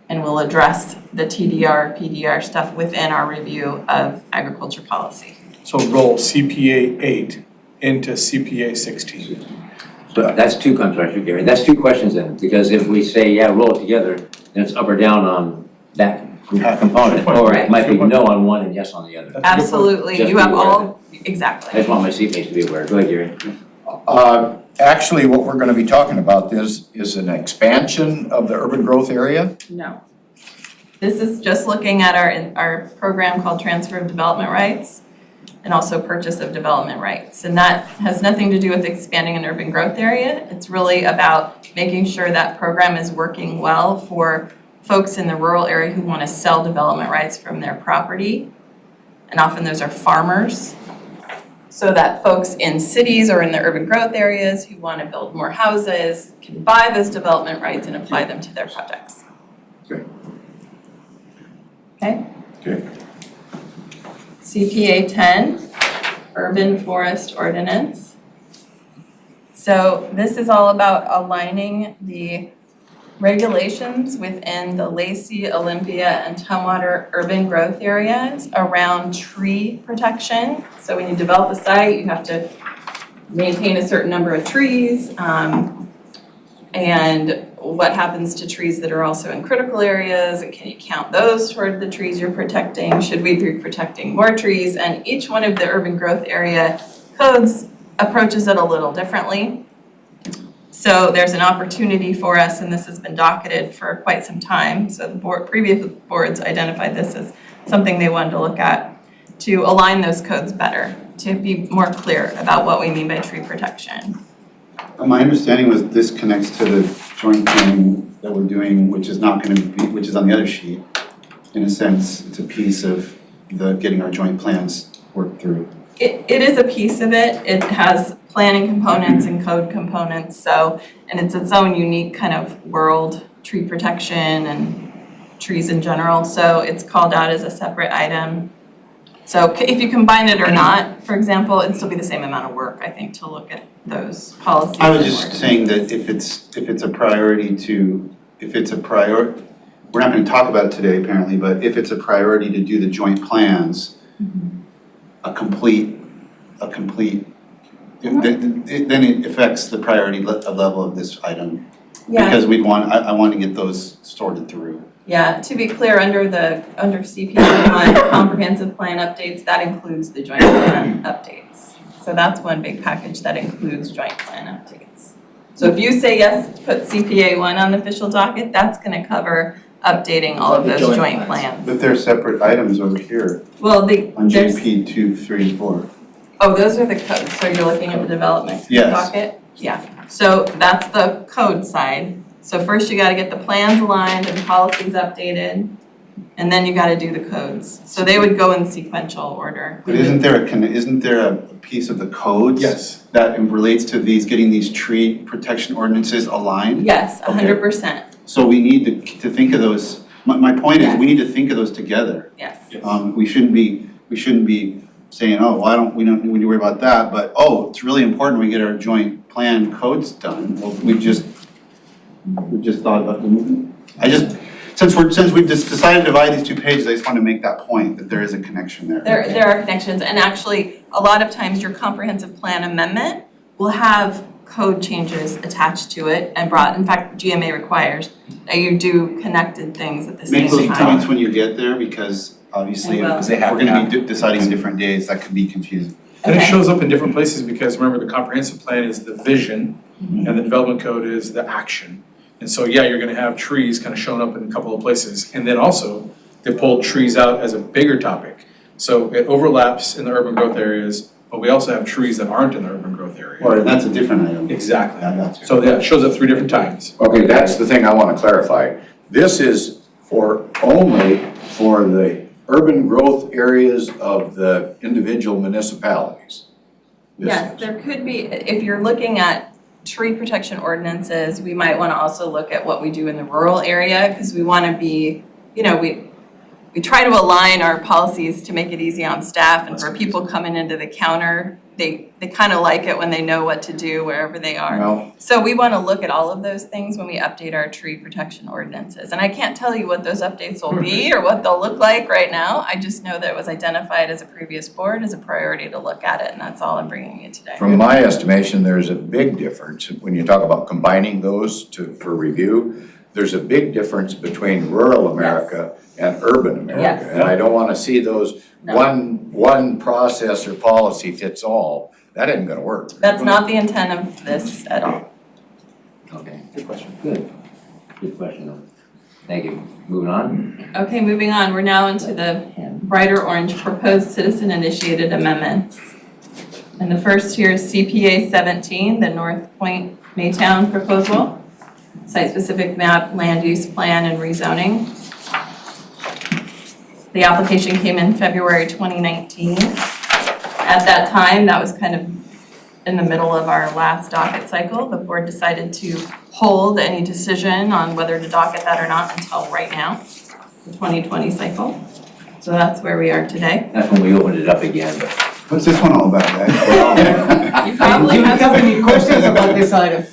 and we'll address the TDR, PDR stuff within our review of agriculture policy. So roll CPA 8 into CPA 16. So that's two, I'm sorry, Gary, that's two questions then, because if we say, yeah, roll it together, then it's up or down on that component, or it might be no on one and yes on the other. That's a good point. Absolutely, Just you have be aware all, I exactly. just want my CPAs to be aware. Go ahead, Gary. Actually, what we're gonna be talking about is an expansion of the urban growth area. No. This is just looking at our program called Transfer of Development Rights and also Purchase of Development Rights. And that has nothing to do with expanding an urban growth area. It's really about making sure that program is working well for folks in the rural area who want to sell development rights from their property. And often those are farmers. So that folks in cities or in the urban growth areas who want to build more houses can buy those development rights and apply them to their projects. Okay. Okay? Okay. CPA 10, Urban Forest Ordinance. So this is all about aligning the regulations within the Lacey, Olympia, and Tumwater urban growth areas around tree protection. So when you develop a site, you have to maintain a certain number of trees. And what happens to trees that are also in critical areas, and can you count those toward the trees you're protecting? Should we be protecting more trees? And each one of the urban growth area codes approaches it a little differently. So there's an opportunity for us, and this has been docketed for quite some time. So the previous boards identified this as something they wanted to look at, to align those codes better, to be more clear about what we mean by tree protection. My understanding was this connects to the joint planning that we're doing, which is not gonna be, which is on the other sheet. In a sense, it's a piece of the getting our joint plans worked through. It is a piece of it. It has planning components and code components, so, and it's its own unique kind of world, tree protection and trees in general, so it's called out as a separate item. So if you combine it or not, for example, it'd still be the same amount of work, I think, to look at those policies. I was and just work. saying that if it's a priority we're not gonna talk about it today apparently, but if it's a priority to do the joint plans, a complete, then it affects the priority level of this item. Yeah. Because I want to get those sorted through. Yeah, to be clear, under CPA 1, comprehensive plan updates, that includes the joint plan updates. So that's one big package that includes joint plan updates. So if you say yes, put CPA 1 on the official docket, that's gonna cover updating all of The those joint joint plans. plans. But they're separate items over here Well, on there's, GP 2, 3, and 4. oh, those are the codes, so you're looking at the development Yes. docket? Yeah, so that's the code side. So first you gotta get the plans aligned and the policies updated, and then you gotta do the codes. So they would go in sequential order. But isn't there a piece of the codes? Yes. That relates to getting these tree protection ordinances aligned? Yes, 100%, So we need to think of those, my point is, we need to think of those together. yes. We shouldn't be saying, oh, we don't need to worry about that, but, oh, it's really important we get our joint plan codes done. Well, we just thought about since we've just decided to divide these two pages, I just want to make that point, that there is a connection there. There are connections, and actually, a lot of times your comprehensive plan amendment will have code changes attached to it and in fact, GMA requires that you do connected things at the same Make those time. points when you get there, because obviously, I will. if we're gonna be deciding on different days, that could be confusing. And it Okay. shows up in different places because remember, the comprehensive plan is the vision and the development code is the action. And so, yeah, you're gonna have trees kind of showing up in a couple of places. And then also, they pulled trees out as a bigger topic. So it overlaps in the urban growth areas, but we also have trees that aren't in the urban growth area. Or that's a different item. Exactly. Yeah, that's- So yeah, it shows up 3 different times. Okay, that's the thing I want to clarify. This is only for the urban growth areas of the individual municipalities. This Yes, is. there could be, if you're looking at tree protection ordinances, we might wanna also look at what we do in the rural area, because we wanna be, we try to align our policies to make it easy on staff, and for people coming into the counter, they kind of like it when they know what to do wherever they are. Well, So we want to look at all of those things when we update our tree protection ordinances. And I can't tell you what those updates will be or what they'll look like right now. I just know that it was identified as a previous board as a priority to look at it, and that's all I'm bringing you today. from my estimation, there's a big difference when you talk about combining those for review. There's a big difference between rural America and urban America. Yes. And I don't want to see those No. one process or policy fits all. That isn't going to work. That's not the intent of this at all. Okay, Good question. good. Good question, though. Thank you. Moving on. Okay, moving on, we're now into the brighter orange proposed citizen-initiated amendments. And the first here is CPA 17, the North Point Maytown proposal, site-specific map, land use plan, and rezoning. The application came in February 2019. At that time, that was kind of in the middle of our last docket cycle. The board decided to hold any decision on whether to docket that or not until right now, the 2020 cycle. So that's where we are today. That's when we opened it up again. What's this one all about, guys? You probably Do you have have any questions about this item?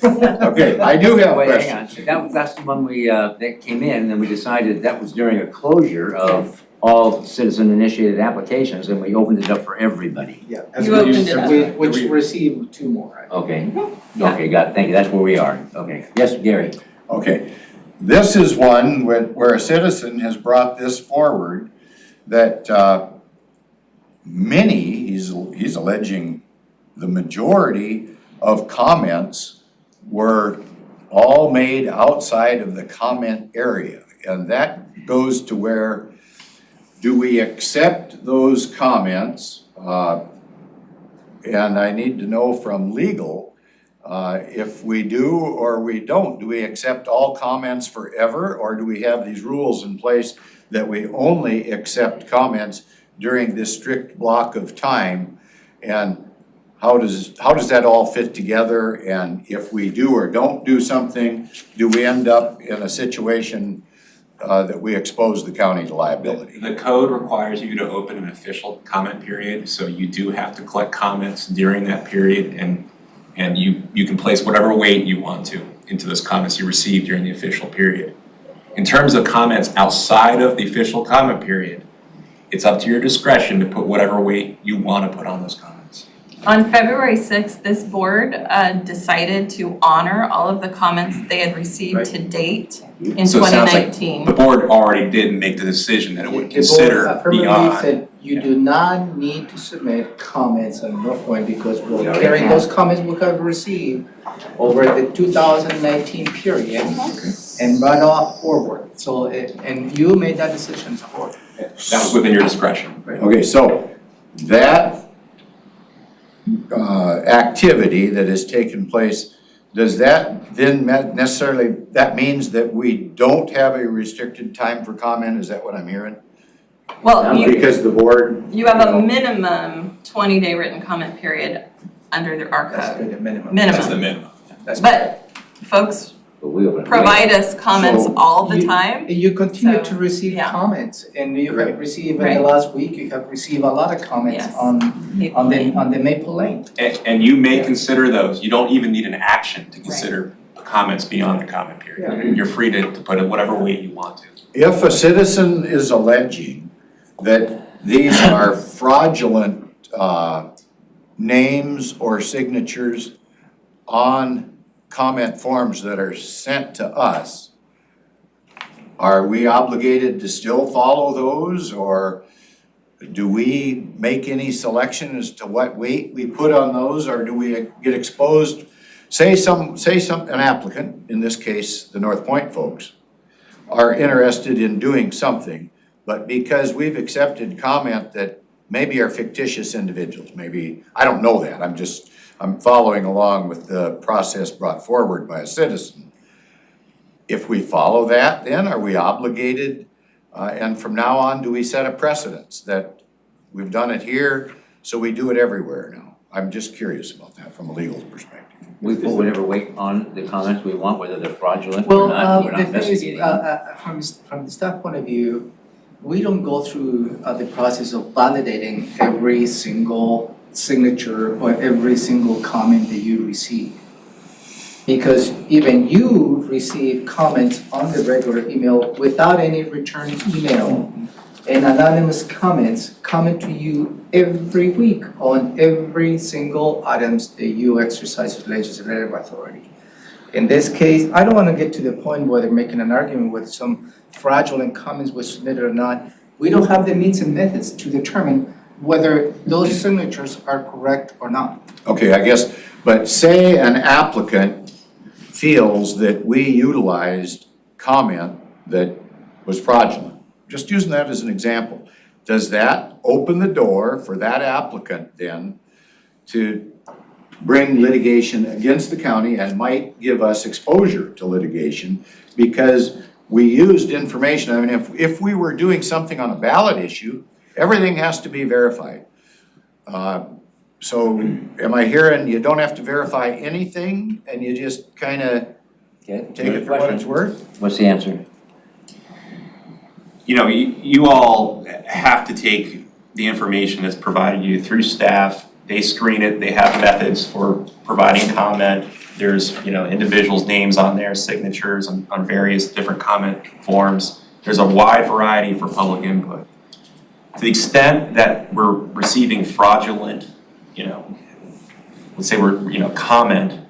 Okay, I do have a Wait, question. hang on. That's the one that came in, and then we decided that was during a closure of all citizen-initiated applications, and we opened it up for everybody. Yeah. You opened it up. Which received 2 more. Okay, Yeah. okay, got it, thank you, that's where we are. Okay, yes, Gary? Okay, this is one where a citizen has brought this forward that he's alleging the majority of comments were all made outside of the comment area. And that goes to where, do we accept those comments? And I need to know from legal, if we do or we don't. Do we accept all comments forever, or do we have these rules in place that we only accept comments during this strict block of time? And how does that all fit together? And if we do or don't do something, do we end up in a situation that we expose the county to liability? The code requires you to open an official comment period, so you do have to collect comments during that period, and you can place whatever weight you want to into those comments you received during the official period. In terms of comments outside of the official comment period, it's up to your discretion to put whatever weight you want to put on those comments. On February 6th, this board decided to honor all of the comments they had received to date in So it sounds like 2019. the board already did make the decision that it would consider Affirmatively beyond. said you do not need to submit comments on North Point because we'll carry those comments we have received over the 2019 period and run off forward. So, and you made that decision as a board. That was within your discretion. Okay, so that activity that has taken place, does that then necessarily, that means that we don't have a restricted time for comment? Is that what I'm hearing? Well, Because the board. you have a minimum 20-day written comment period under our That's code. the minimum. That's the Minimum. minimum. But folks But we were. provide us comments So all the time. You continue to So, receive yeah. comments, and you have received, in the Right. last week, you have received a lot of comments Yes. on the Maple Lane. And you may consider those, you don't even need an action to consider comments beyond the comment period. You're free to put it whatever way you want to. If a citizen is alleging that these are fraudulent names or signatures on comment forms that are sent to us, are we obligated to still follow those, or do we make any selection as to what weight we put on those, or do we get exposed? Say an applicant, in this case, the North Point folks, are interested in doing something, but because we've accepted comment that maybe are fictitious individuals, maybe, I don't know that, I'm following along with the process brought forward by a citizen. If we follow that, then are we obligated, and from now on, do we set a precedence that we've done it here, so we do it everywhere now? I'm just curious about that from a legal perspective. We put whatever weight on the comments we want, whether they're fraudulent Well, or not, we're not the thing is, investigating. from the staff point of view, we don't go through the process of validating every single signature or every single comment that you receive. Because even you receive comments on the regular email without any return email. And anonymous comments comment to you every week on every single items that you exercise legislative authority. In this case, I don't want to get to the point where they're making an argument whether some fraudulent comments were submitted or not. We don't have the means and methods to determine whether those signatures are correct or not. Okay, I guess, but say an applicant feels that we utilized comment that was fraudulent. Just using that as an example. Does that open the door for that applicant then to bring litigation against the county and might give us exposure to litigation because we used information? I mean, if we were doing something on a ballot issue, everything has to be verified. So am I hearing you don't have to verify anything and you just kind of Okay, take it for what it's worth? What's the answer? You know, you all have to take the information that's provided you through staff. They screen it, they have methods for providing comment. There's, individuals' names on there, signatures on various different comment forms. There's a wide variety for public input. To the extent that we're receiving fraudulent, let's say we're, comment,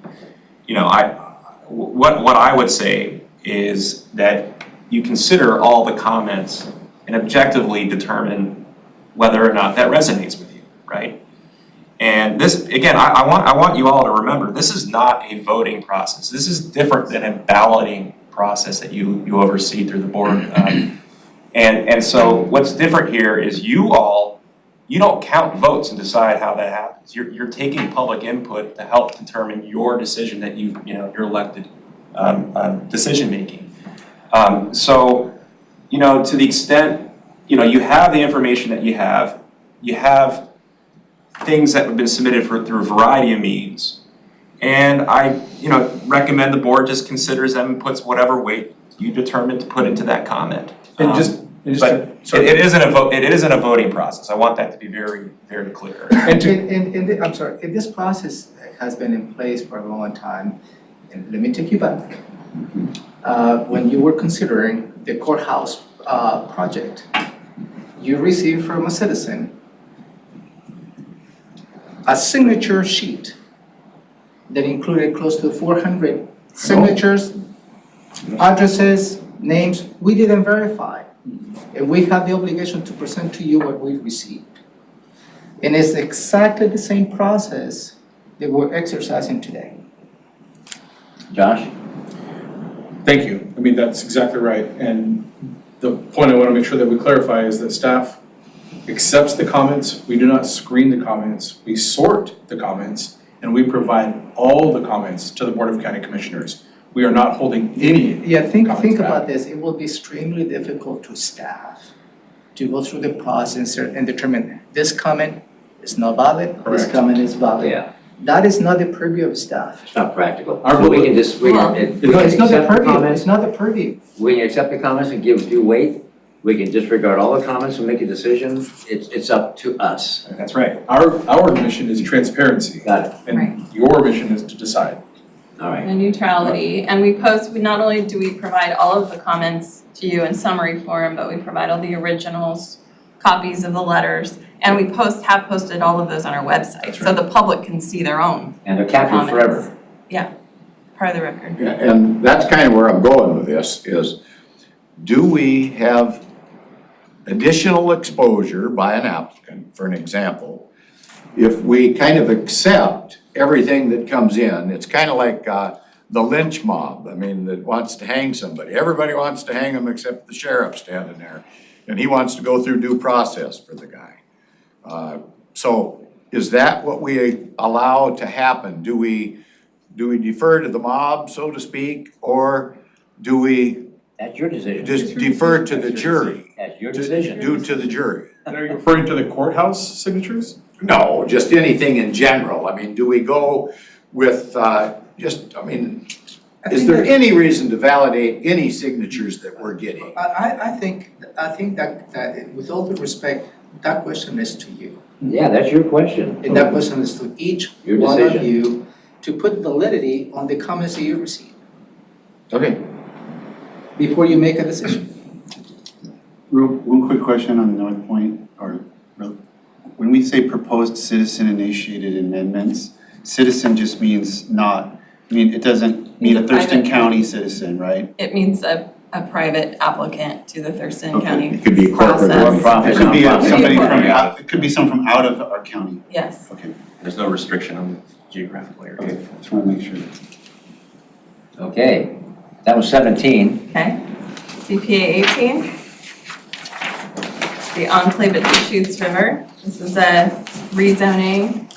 what I would say is that you consider all the comments and objectively determine whether or not that resonates with you, right? And this, again, I want you all to remember, this is not a voting process. This is different than a balloting process that you oversee through the board. And so what's different here is you don't count votes and decide how that happens. You're taking public input to help determine your decision that your elected decision making. So, to the extent, you have the information that you have things that have been submitted through a variety of means. And I, recommend the board just considers them and puts whatever weight you determine to put into that comment. And it isn't a voting process. I want that to be very, very clear. I'm sorry, if this process has been in place for a long time, and let me take you back. When you were considering the courthouse project, you received from a citizen a signature sheet that included close to 400 signatures, addresses, names. We didn't verify. And we have the obligation to present to you what we received. And it's exactly the same process that we're exercising today. Josh? Thank you. I mean, that's exactly right. And the point I want to make sure that we clarify is that staff accepts the comments. We do not screen the comments. We sort the comments, and we provide all the comments to the Board of County Commissioners. We are not holding any. Yeah, think comments about back. this, it will be extremely difficult to staff to go through the process and determine this comment is not valid, this Correct. comment is valid. Yeah, That is not the purview of staff. it's not practical. Our So we goal- can just, we Well- can No, it's not the accept the purview, comments, it's not the purview. we can accept the comments and give due weight. We can disregard all the comments and make a decision. It's up to us. That's right. Our mission is transparency, Got it. Right. and your mission is to decide. All right. And neutrality, and we not only do we provide all of the comments to you in summary form, but we provide all the originals, copies of the letters, and we have posted all of those on our website, That's so the public can see their own And they're captured comments. forever. Yeah, part of the record. And that's kind of where I'm going with this, is do we have additional exposure by an applicant, for an example, if we kind of accept everything that comes in? It's kind of like the lynch mob, I mean, that wants to hang somebody. Everybody wants to hang them except the sheriff standing there, and he wants to go through due process for the guy. So is that what we allow to happen? Do we defer to the mob, so to speak, or do we That's your decision. just defer to the jury? That's your Just decision. due to the jury? And are you referring to the courthouse signatures? No, just anything in general. I mean, do we go with, is there any reason to validate any signatures that we're getting? I think that with all due respect, that question is to you. Yeah, that's your question. And that question is to each Your one of decision. you to put validity on the comments that you receive Okay. before you make a decision. One quick question on North Point, when we say proposed citizen-initiated amendments, citizen just means not, it doesn't mean a Means Thurston private. County citizen, right? It means a private applicant to the Thurston Okay. County It could be a corporate process. or Profit, It could be nonprofit. somebody from, Yeah. it could be someone from out of our county. Yes. Okay, There's no restriction on the geographic area. okay, just want to make sure. Okay, that was 17. Okay. CPA 18. The enclave at Deschutes River. This is a rezoning,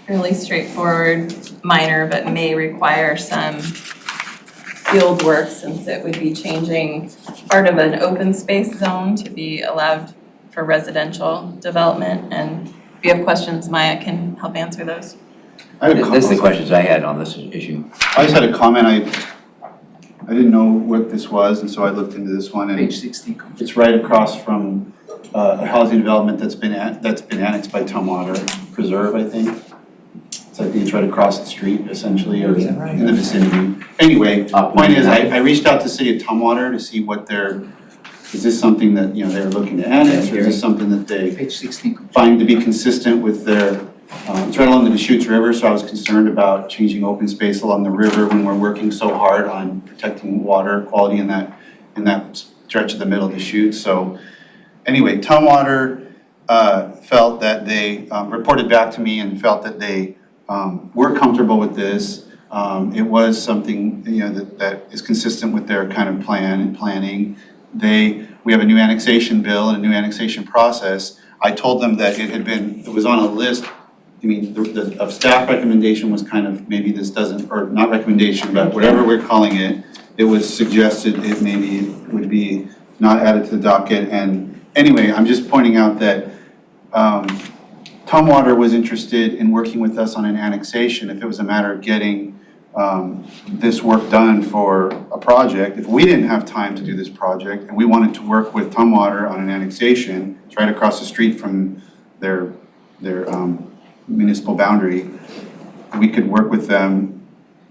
fairly straightforward, minor, but may require some field work since it would be changing part of an open space zone to be allowed for residential development. And if you have questions, Maya can help answer those. I had a This is the comment. questions I had on this issue. I just had a comment, I didn't know what this was, and so I looked into this one, and Page 16. it's right across from a housing development that's been annexed by Tumwater Preserve, I think. So I think it's right across the street essentially, or Is that right? in the vicinity. Anyway, point is, I reached out to City of Tumwater to see what is this something that, they're looking to annex, or is this something that they Page 16. find to be consistent with their, it's right along the Deschutes River, so I was concerned about changing open space along the river when we're working so hard on protecting water quality in that stretch of the middle of Deschutes. So anyway, Tumwater felt that they reported back to me and felt that they were comfortable with this. It was something, that is consistent with their kind of plan and planning. We have a new annexation bill and a new annexation process. I told them that it was on a list. The staff recommendation was kind of, maybe this doesn't, or not recommendation, but whatever we're calling it, it was suggested it maybe would be not added to the docket. And anyway, I'm just pointing out that Tumwater was interested in working with us on an annexation if it was a matter of getting this work done for a project. If we didn't have time to do this project and we wanted to work with Tumwater on an annexation, it's right across the street from their municipal boundary, we could work with them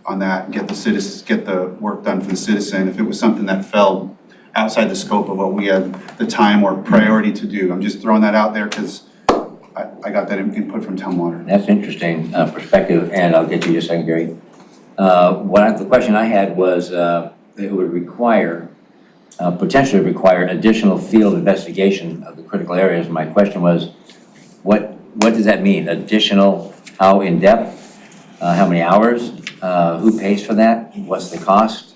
on that, get the work done for the citizen if it was something that fell outside the scope of what we had the time or priority to do. I'm just throwing that out there because I got that input from Tumwater. That's interesting perspective, and I'll get to you in a second, Gary. The question I had was, it would potentially require additional field investigation of the critical areas. My question was, what does that mean? Additional, how in-depth, how many hours? Who pays for that? What's the cost?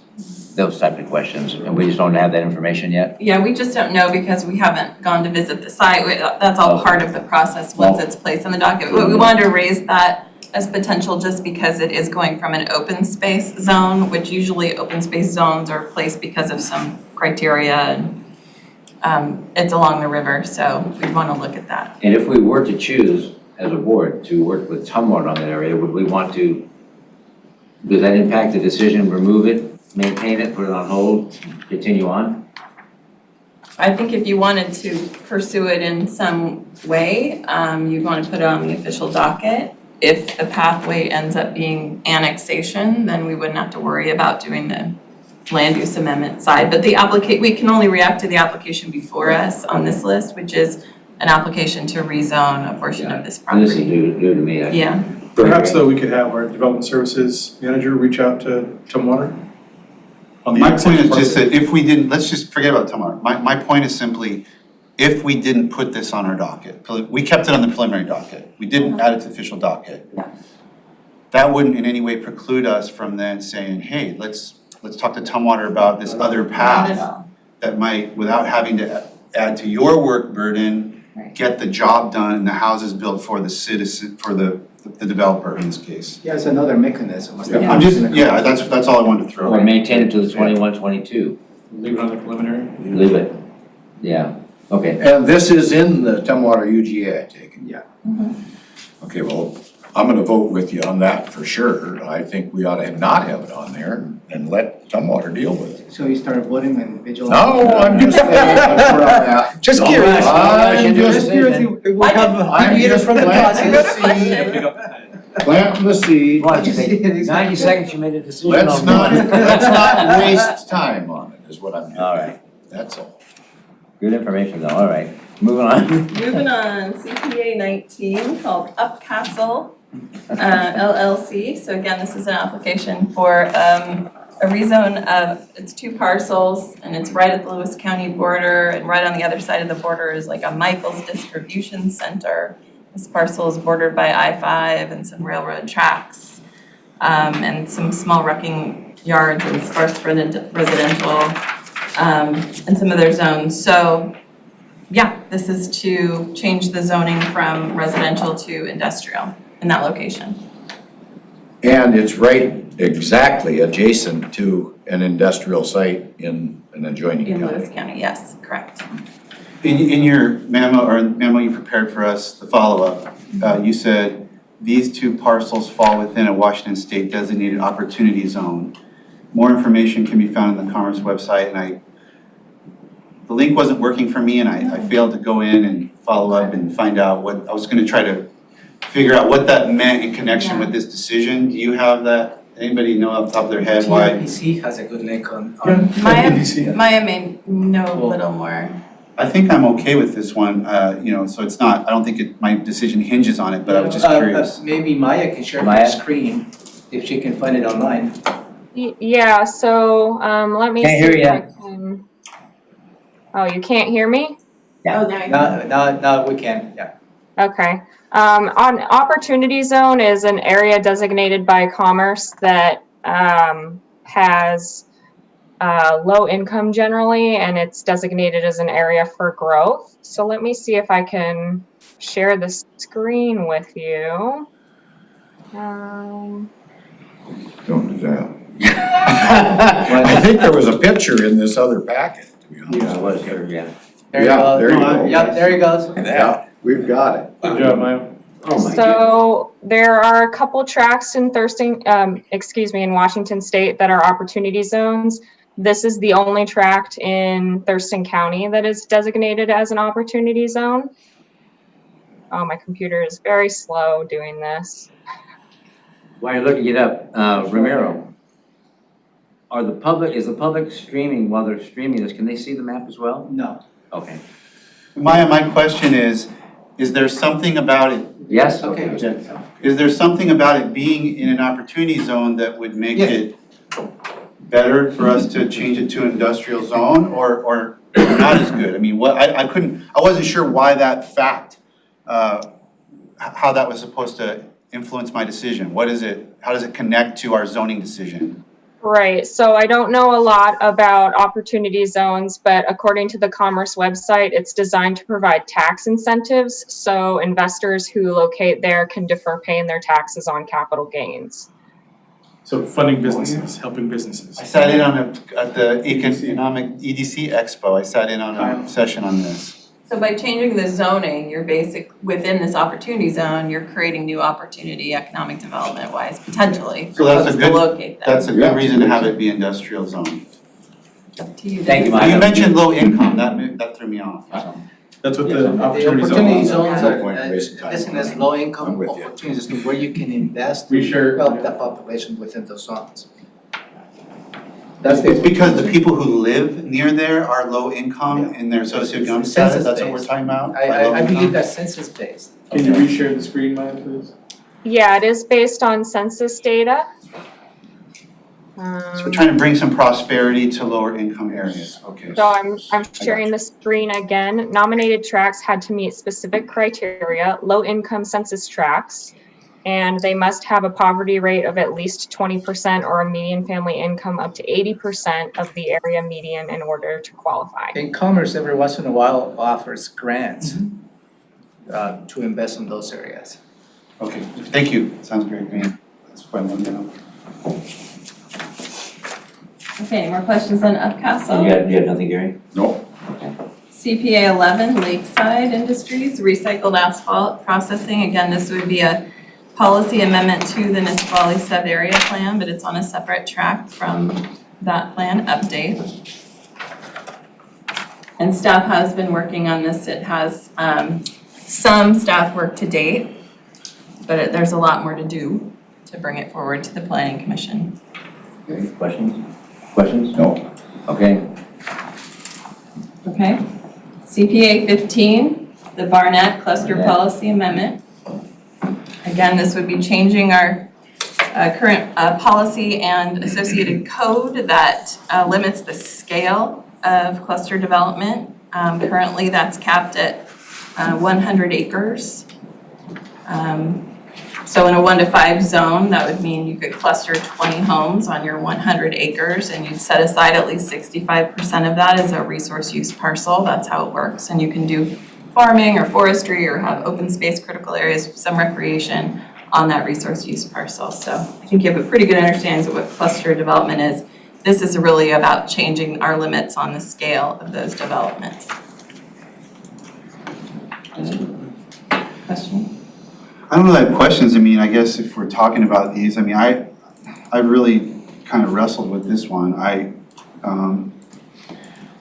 Those type of questions, and we just don't have that information yet. Yeah, we just don't know because we haven't gone to visit the site. That's all part of the process once it's placed on the docket. We wanted to raise that as potential just because it is going from an open space zone, which usually open space zones are placed because of some criteria and it's along the river, so we want to look at that. And if we were to choose, as a board, to work with Tumwater on that area, would we want to, does that impact the decision, remove it, maintain it, put it on hold, continue on? I think if you wanted to pursue it in some way, you'd want to put it on the official docket. If the pathway ends up being annexation, then we wouldn't have to worry about doing the land use amendment side. But we can only react to the application before us on this list, which is an application to rezone a portion of this And this is property. new to me. Yeah. Perhaps though, we could have our development services manager reach out to Tumwater. on the My point is annexation just that if we didn't, let's just forget about tomorrow. My point is simply, if we didn't put this on our docket, we kept it on the preliminary docket, we didn't add it to the official docket. Yeah. That wouldn't in any way preclude us from then saying, hey, let's talk to Tumwater about this other Not at path all. that might, without having to add to your work burden, Right. get the job done and the houses built for the citizen, for the developer in this case. Yeah, it's another mechanism. I'm just, yeah, that's all I wanted to throw Or in. maintain it to the 21, 22, Leave it on the preliminary. leave it, yeah, okay. And this is in the Tumwater UGA, I take it? Yeah. Okay, well, I'm gonna vote with you on that for sure. I think we ought to not have it on there and let Tumwater deal with it. So you started voting individual. No, I'm just saying, that's where I'm at. Just Don't curious. rush into I'm just decision. Curious if we have I'm deviated just from the planting process. the seed, planting the seed. Why don't you say 90 seconds, you made a decision Let's on not, one. let's not waste time on it, is what I'm getting All at. right. That's all. Good information though, all right, moving on. Moving on, CPA 19 called Upcastle LLC. So again, this is an application for a rezone of, it's 2 parcels and it's right at the Lewis County border, and right on the other side of the border is like a Michael's distribution center. This parcel is bordered by I-5 and some railroad tracks, and some small wrecking yards and sparse residential, and some other zones. So yeah, this is to change the zoning from residential to industrial in that location. And it's right exactly adjacent to an industrial site in an adjoining In county. Lewis County, yes, correct. In your memo you prepared for us, the follow-up, you said these 2 parcels fall within a Washington State designated opportunity zone. More information can be found on the Commerce website, and the link wasn't working for me, and I failed to go in and follow up and find out what, I was gonna try to figure out what that meant in connection with this decision. Do you have that? Anybody know off the top of their head why? TRPC has a good link on. Maya may know a little more. I think I'm okay with this one, so it's not, I don't think my decision hinges on it, but I was just curious. Maybe Maya can share her Maya? screen if she can find it online. Yeah, so, let me see Can't hear if ya. I can. Oh, you can't hear me? Oh, there you go. Now we can, yeah. Okay. On Opportunity Zone is an area designated by Commerce that has low income generally, and it's designated as an area for growth. So let me see if I can share the screen with you. Don't do that. I think there was a picture in this other packet, to be honest. Yeah, it was here, yeah. There you Yeah, go. there you go. Yep, there you go. Yeah, we've got it. Good job, Maya. Oh my goodness. So there are a couple tracts in in Washington State that are opportunity zones. This is the only tract in Thurston County that is designated as an opportunity zone. Oh, my computer is very slow doing this. While you're looking it up, Ramiro, is the public streaming, while they're streaming this, can they see the map as well? No. Okay, Maya, my question is there something about it, yes? Okay. is there something about it being in an opportunity zone that would make Yes. it better for us to change it to industrial zone or not as good? I mean, I wasn't sure why that fact, how that was supposed to influence my decision? What is it, how does it connect to our zoning decision? Right, so I don't know a lot about opportunity zones, but according to the Commerce website, it's designed to provide tax incentives, so investors who locate there can defer paying their taxes on capital gains. So funding businesses, helping businesses. I sat in at the Economic EDC Expo, I sat in on a session on this. So by changing the zoning, within this opportunity zone, you're creating new opportunity economic development wise, potentially, for So that's a folks to good- locate them. That's a good reason to have it be industrial zone. Up to you. Thank you, You Mike. mentioned low income, that threw me off. That's what The the opportunity opportunity zone zones is. No are, point in wasting time listed on as that. low I'm income with you. opportunities to where you can invest We to sure- help the population within those zones. That's It's the. because the people who live near there are low income in their socioeconomic It's status, that's what we're census-based. talking about? I believe that's census based. Can you reshare the screen, Maya, please? Yeah, it is based on census data. So we're trying to bring some prosperity to lower income areas, okay. So I'm sharing the screen again. Nominated tracts had to meet specific criteria, low income census tracts, and they must have a poverty rate of at least 20% or a median family income up to 80% of the area median in order to qualify. And Commerce every once in a while offers grants to invest in those areas. Okay, thank you, sounds great, man. That's what I wanted to know. Okay, any more questions on Upcastle? You have nothing, Gary? No, CPA 11, Lakeside Industries, recycled asphalt processing. Again, this would be a policy amendment to the Nisqually sub-area plan, but it's on a separate track from that plan update. And staff has been working on this. It has some staff work to date, but there's a lot more to do to bring it forward to the Planning Commission. Questions? Questions? no. Okay. Okay. CPA 15, the Barnett Cluster Barnett. Policy Amendment. Again, this would be changing our current policy and associated code that limits the scale of cluster development. Currently, that's capped at 100 acres. So in a 1 to 5 zone, that would mean you could cluster 20 homes on your 100 acres, and you'd set aside at least 65% of that as a resource use parcel. That's how it works. And you can do farming or forestry or have open space critical areas, some recreation on that resource use parcel. So I think you have a pretty good understanding of what cluster development is. This is really about changing our limits on the scale of those developments. Question? I don't really have questions, I mean, I guess if we're talking about these, I mean, I really kind of wrestled with this one.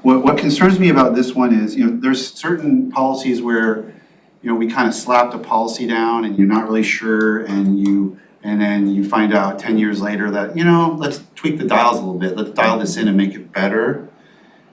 What concerns me about this one is, there's certain policies where, we kind of slapped a policy down and you're not really sure and then you find out 10 years later that, let's tweak the dials a little bit, let's dial this in and make it better.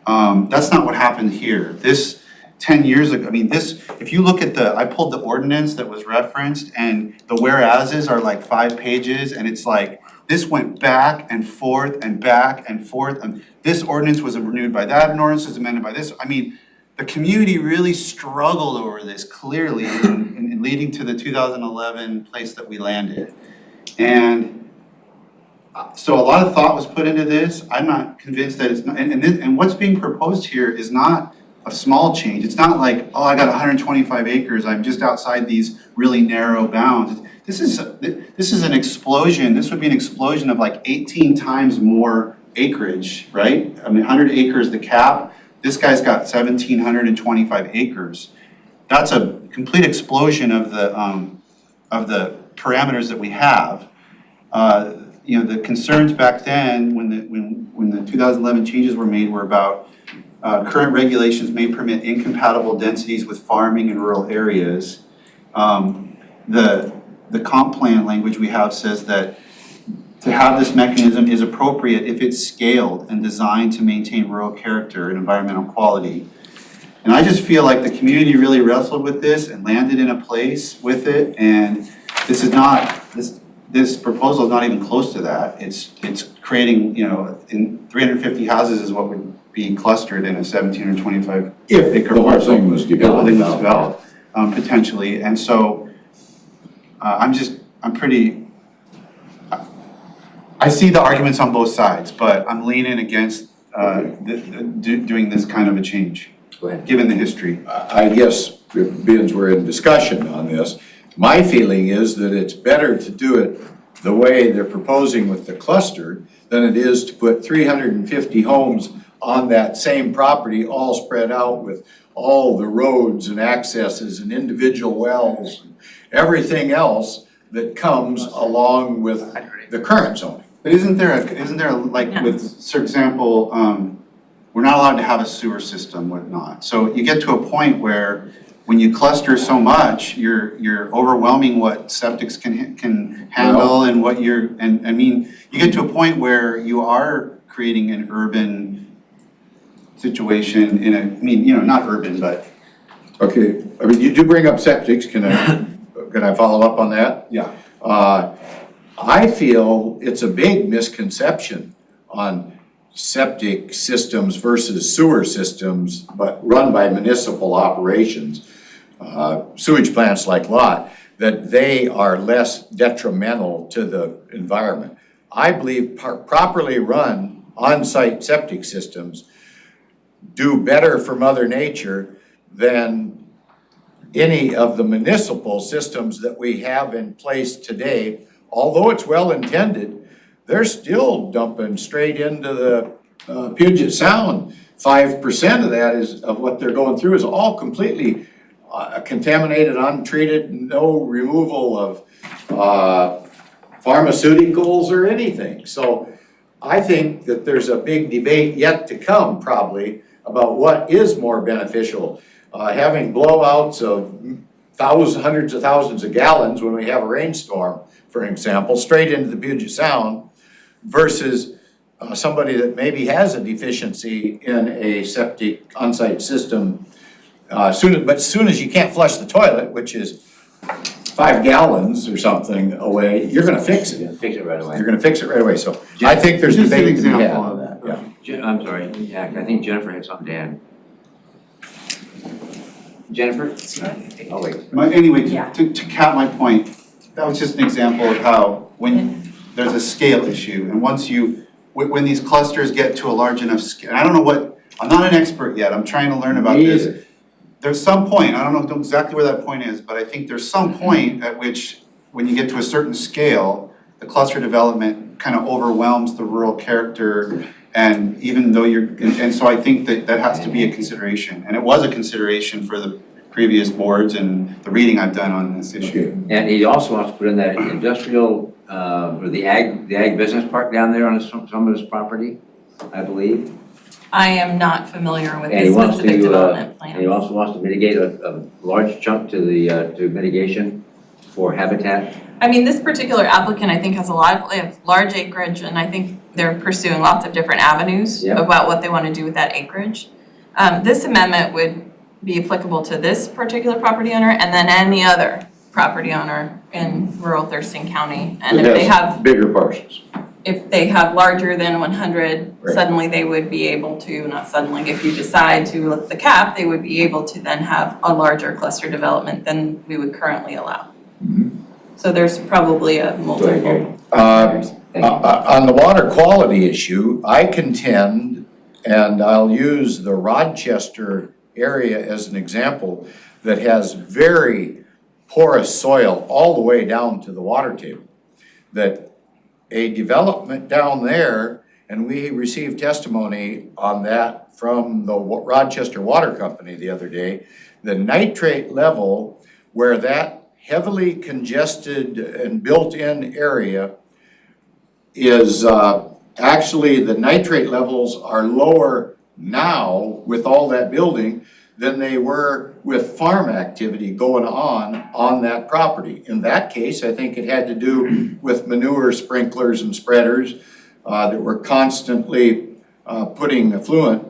That's not what happened here. This 10 years ago, I mean, if you look at I pulled the ordinance that was referenced and the whereases are like 5 pages and it's like, this went back and forth and back and forth and this ordinance was renewed by that and ordinance was amended by this. I mean, the community really struggled over this clearly in leading to the 2011 place that we landed. And so a lot of thought was put into this. I'm not convinced that it's not, and what's being proposed here is not a small change. It's not like, oh, I got 125 acres, I'm just outside these really narrow bounds. This is an explosion. This would be an explosion of like 18 times more acreage, right? I mean, 100 acres the cap. This guy's got 1,725 acres. That's a complete explosion of the parameters that we have. The concerns back then when the 2011 changes were made were about current regulations may permit incompatible densities with farming in rural areas. The comp plan language we have says that to have this mechanism is appropriate if it's scaled and designed to maintain rural character and environmental quality. And I just feel like the community really wrestled with this and landed in a place with it, and this proposal is not even close to that. It's creating, in 350 houses is what would be clustered in a 17 or 25 If acre the whole parcel. thing was If the whole thing was developed. developed, potentially. And so I'm I see the arguments on both sides, but I'm leaning against doing this kind of a change, Go ahead. given the history. I guess, being we're in discussion on this, my feeling is that it's better to do it the way they're proposing with the cluster than it is to put 350 homes on that same property, all spread out with all the roads and accesses and individual wells and everything else that comes along with the current zoning. But isn't there, like, Yeah. with, for example, we're not allowed to have a sewer system, whatnot. So you get to a point where when you cluster so much, you're overwhelming what septics can handle and what and I mean, you get to a point where you are creating an urban situation not urban, but. Okay, I mean, you do bring up septics, can I follow up on that? Yeah. I feel it's a big misconception on septic systems versus sewer systems, but run by municipal operations, sewage plants like Lot, that they are less detrimental to the environment. I believe properly run on-site septic systems do better for Mother Nature than any of the municipal systems that we have in place today. Although it's well intended, they're still dumping straight into the Puget Sound. 5% of that of what they're going through is all completely contaminated, untreated, no removal of pharmaceuticals or anything. So I think that there's a big debate yet to come probably about what is more beneficial. Having blowouts of hundreds of thousands of gallons when we have a rainstorm, for example, straight into the Puget Sound versus somebody that maybe has a deficiency in a septic on-site system. As soon as you can't flush the toilet, which is 5 gallons or something away, you're gonna fix it. Fix it right away. You're gonna fix it right away, so I think there's Just an debate to be had example on of that, yeah. I'm sorry, yeah, I think Jennifer had something to add. Jennifer? Oh, wait. Anyway, Yeah. to cap my point, that was just an example of how when there's a scale issue and when these clusters get to a large enough scale, I don't know I'm not an expert yet, I'm trying to learn about Me this. either. There's some point, I don't know exactly where that point is, but I think there's some point at which when you get to a certain scale, the cluster development kind of overwhelms the rural character. And even though and so I think that has to be a consideration, and it was a consideration for the previous boards and the reading I've done on this issue. And he also wants to put in that industrial, or the ag business park down there on some of his property, I believe. I am not familiar with And he the wants specific development and he also wants to mitigate a large chunk to the, to mitigation for habitat. I mean, this particular applicant, I think, has they have large acreage, and I think they're pursuing lots of different avenues Yeah. about what they want to do with that acreage. This amendment would be applicable to this particular property owner and then any other property owner in rural Thurston County. And if It they has have, bigger parcels. if they have larger than 100, Right. suddenly they would be able to, not suddenly, if you decide to lift the cap, they would be able to then have a larger cluster development than we would currently allow. So there's probably a multiple. Thank you. On the water quality issue, I contend, and I'll use the Rochester area as an example, that has very porous soil all the way down to the water table. That a development down there, and we received testimony on that from the Rochester Water Company the other day, the nitrate level where that heavily congested and built-in area is actually the nitrate levels are lower now with all that building than they were with farm activity going on that property. In that case, I think it had to do with manure sprinklers and spreaders that were constantly putting effluent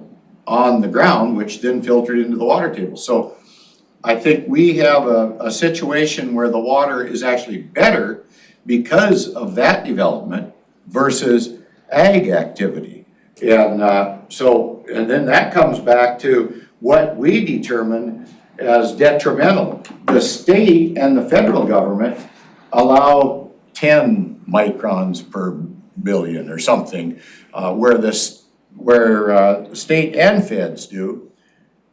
on the ground, which then filtered into the water table. So I think we have a situation where the water is actually better because of that development versus ag activity. And and then that comes back to what we determine as detrimental. The state and the federal government allow 10 microns per billion or something, where state and feds do.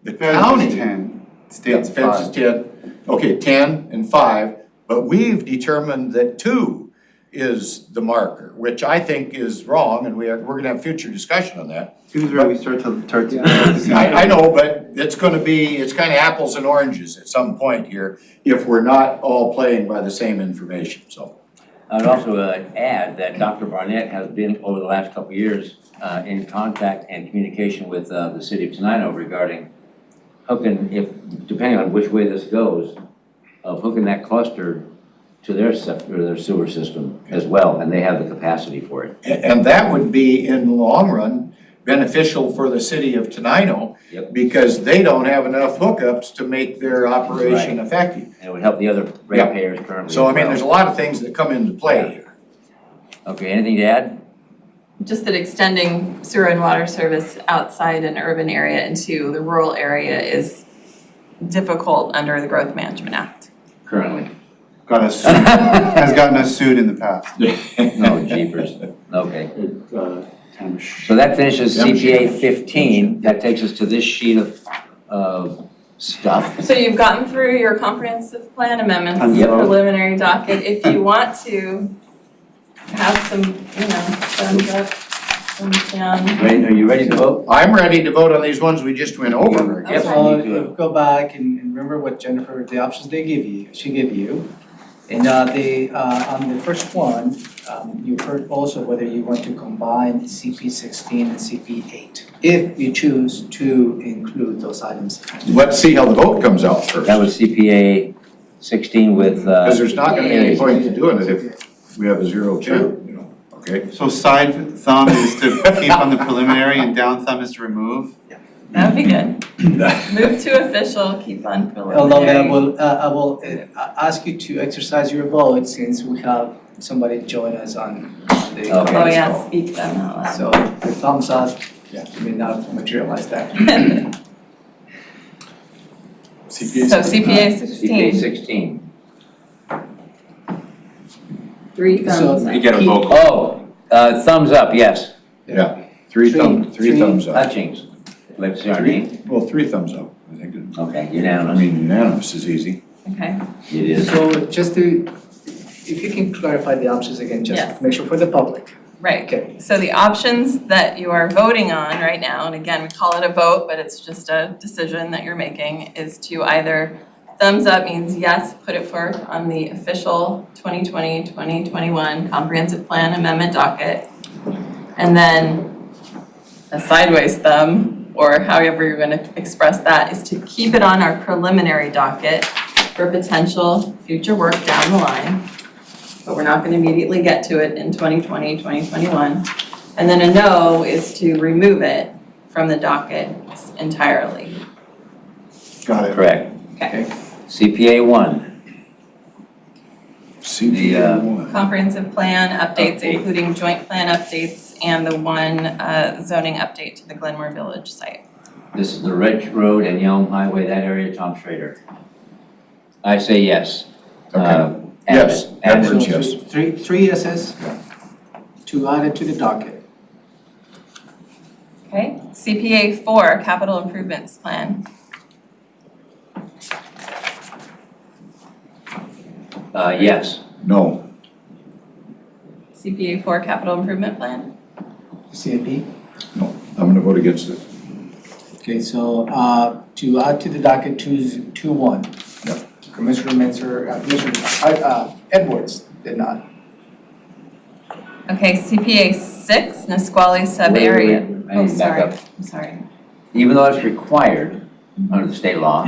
The county. Feds is 10, state's Feds is 5. 10, okay, 10 and 5, but we've determined that 2 is the marker, which I think is wrong, and we're gonna have future discussion on that. Who's where we start to. I know, but it's kind of apples and oranges at some point here, if we're not all playing by the same information, so. I'd also add that Dr. Barnett has been, over the last couple of years, in contact and communication with the city of Tenino regarding hooking, depending on which way this goes, of hooking that cluster to their sewer system as well, and they have the capacity for it. And that would be, in the long run, beneficial for the city of Tenino, Yep. because they don't have enough hookups to make their operation effective. And it would help the other ratepayers currently. So, I as mean, well. there's a lot of things that come into play here. Okay, anything to add? Just that extending sewer and water service outside an urban area into the rural area is difficult under the Growth Management Act. Currently. Has gotten us sued in the past. No, jeepers. Okay. So that finishes CPA 15. That takes us to this sheet of stuff. So you've gotten through your comprehensive plan amendments, Yep. preliminary docket. If you want to have some, thumbs up, thumbs down. Are you ready to vote? I'm ready to vote on these ones we just went over. Yep. So we need to- go back and remember what Jennifer, the options she gave you. And on the first one, you heard also whether you want to combine CP 16 and CP 8, if you choose to include those items. Let's see how the vote comes out first. That was CPA 16 with, Because there's not gonna be any point to doing it if we have a 0-2, okay? So side thumb is to keep on the preliminary and down thumb is to remove. That would be good. Move to official, keep on Although preliminary. I will ask you to exercise your vote since we have somebody join us on the Okay. Oh, conference yeah, call. speak them out loud. So the thumbs up, may not materialize that. So CPA 16, CPA 16. 3 thumbs up. You get a vote. Oh, thumbs up, yes. Yeah, three thumbs up. Touchings. Let's see our name. Well, 3 thumbs up, I think. Okay, I unanimous. mean, unanimous is easy. Okay. It is. So just to, if you can clarify the options again, Yes. just make sure for the public. Right. Okay. So the options that you are voting on right now, and again, we call it a vote, but it's just a decision that you're making, is to either thumbs up means yes, put it forth on the official 2020-2021 comprehensive plan amendment docket. And then a sideways thumb, or however you're gonna express that, is to keep it on our preliminary docket for potential future work down the line. But we're not gonna immediately get to it in 2020, 2021. And then a no is to remove it from the docket entirely. Got it. Correct. Okay. CPA 1. CPA 1. Comprehensive plan updates, Update. including joint plan updates and the one zoning update to the Glenmore Village site. This is the Ridge Road and Yelm Highway, that area, Tom Schrader. I say yes. Okay. Add Yes, it. Add it. Edwards, yes. Three yeses to add it to the docket. Okay, CPA 4, capital improvements plan. Yes. No. CPA 4, capital improvement plan. CIP. No, I'm gonna vote against it. Okay, so to add to the docket 2-1. Yep. Commissioner Edwards did not. Okay, CPA 6, Nisqually sub-area. Wait, I Oh, need to back sorry, up. I'm sorry. Even though it's required under the state law,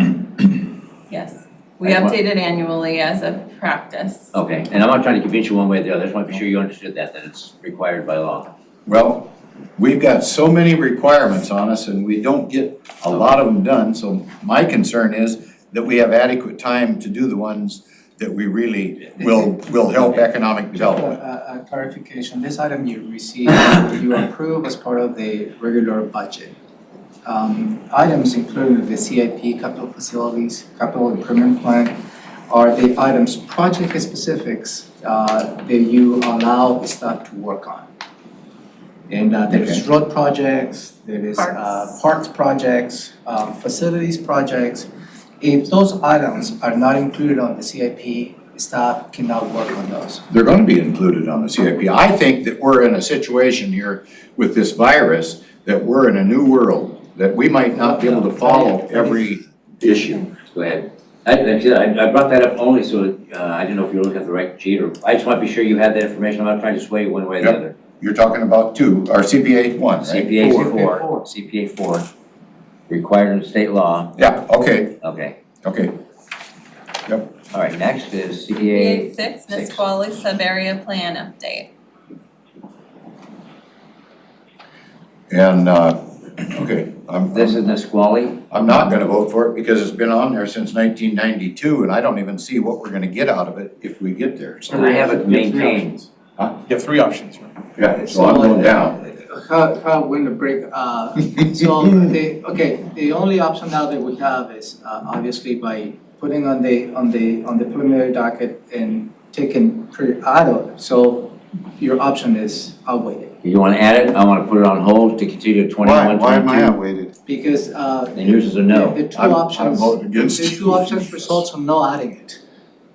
Yes, we update it annually as a practice. okay, and I'm not trying to convince you one way or the other, I just want to be sure you understood that it's required by law. Well, we've got so many requirements on us and we don't get a lot of them done, so my concern is that we have adequate time to do the ones that we really will help economic development. A clarification, this item you received, you approve as part of the regular budget. Items including the CIP, capital facilities, capital improvement plan, are the items, project specifics, that you allow staff to work on. And there's road projects, there is parks projects, facilities projects. If those items are not included on the CIP, staff cannot work on those. They're gonna be included on the CIP. I think that we're in a situation here with this virus, that we're in a new world, that we might not be able to follow every issue. Go ahead. I brought that up only so, I didn't know if you were looking at the right sheet, or, I just want to be sure you had that information, I'm not trying to sway you one way or the Yep. other. You're talking about two, or CPA one, right? CPA Four. four, CPA four, required in state law, Yeah, okay, okay. okay. All right, next is CPA CPA. 6, Six. Nisqually sub-area plan update. And, okay, This is Nisqually. I'm not gonna vote for it because it's been on there since 1992, and I don't even see what we're gonna get out of it if we get there, so. And I have it maintained. You have three options, right? Yeah, so I'm going down. How when the break, so the only option now that we have is obviously by putting on the preliminary docket and taking auto, so your option is outweighed. You want to add it? I want to put it on hold to continue to 21, Why am I 22. outweighted? Because And yours is a no. the two I'm options, voting against the you. two options results in no adding it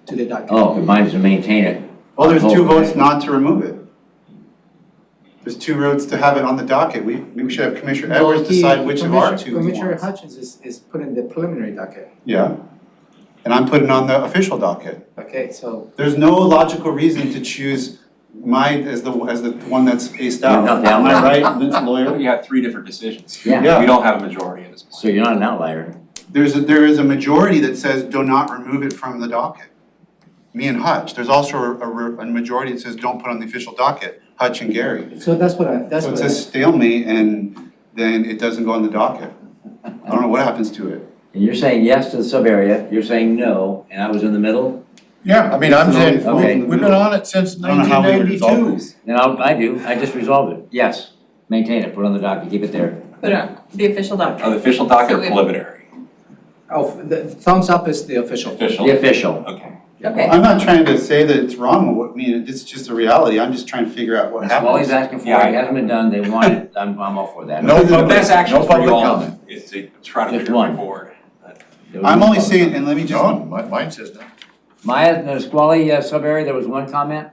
to the docket. Oh, but mine is to maintain it. Well, there's On two hold, votes not to remove it. There's two votes to have it on the docket. We should have Commissioner Edwards decide which of our two he Commissioner wants. Hutchins is putting the preliminary docket, Yeah. And I'm putting on the official docket. okay, so. There's no logical reason to choose mine as the one that's spaced out. You're not the Am I outlier. right, Vince Lawyer? You have three different decisions. Yeah. Yeah. We don't have a majority at this point. So you're not an outlier. There is a majority that says do not remove it from the docket. Me and Hutch. There's also a majority that says don't put on the official docket, Hutch and Gary. So that's what I. So it's a stalemate and then it doesn't go on the docket. I don't know what happens to it. And you're saying yes to the sub-area, you're saying no, and I was in the middle? Yeah, I mean, I'm saying, Okay. we've been on it since I don't know how we would resolve 1992. this. Then I just resolved it. Yes, maintain it, put it on the docket, keep it there. Put it on the official document. The official docket So or we- preliminary? Oh, the thumbs up is the official. Official? The official. Okay. Okay, I'm not trying to say that it's wrong, I mean, it's just a reality, I'm just trying to figure out what That's all he's happens. asking for, it hasn't been done, they want it, I'm all for that. No The public, best action no for public you all comment. is to try to Just figure a way one. forward. There was I'm no only public. saying, and let me just, No, mine says no. Maya, the Nisqually sub-area, there was one comment?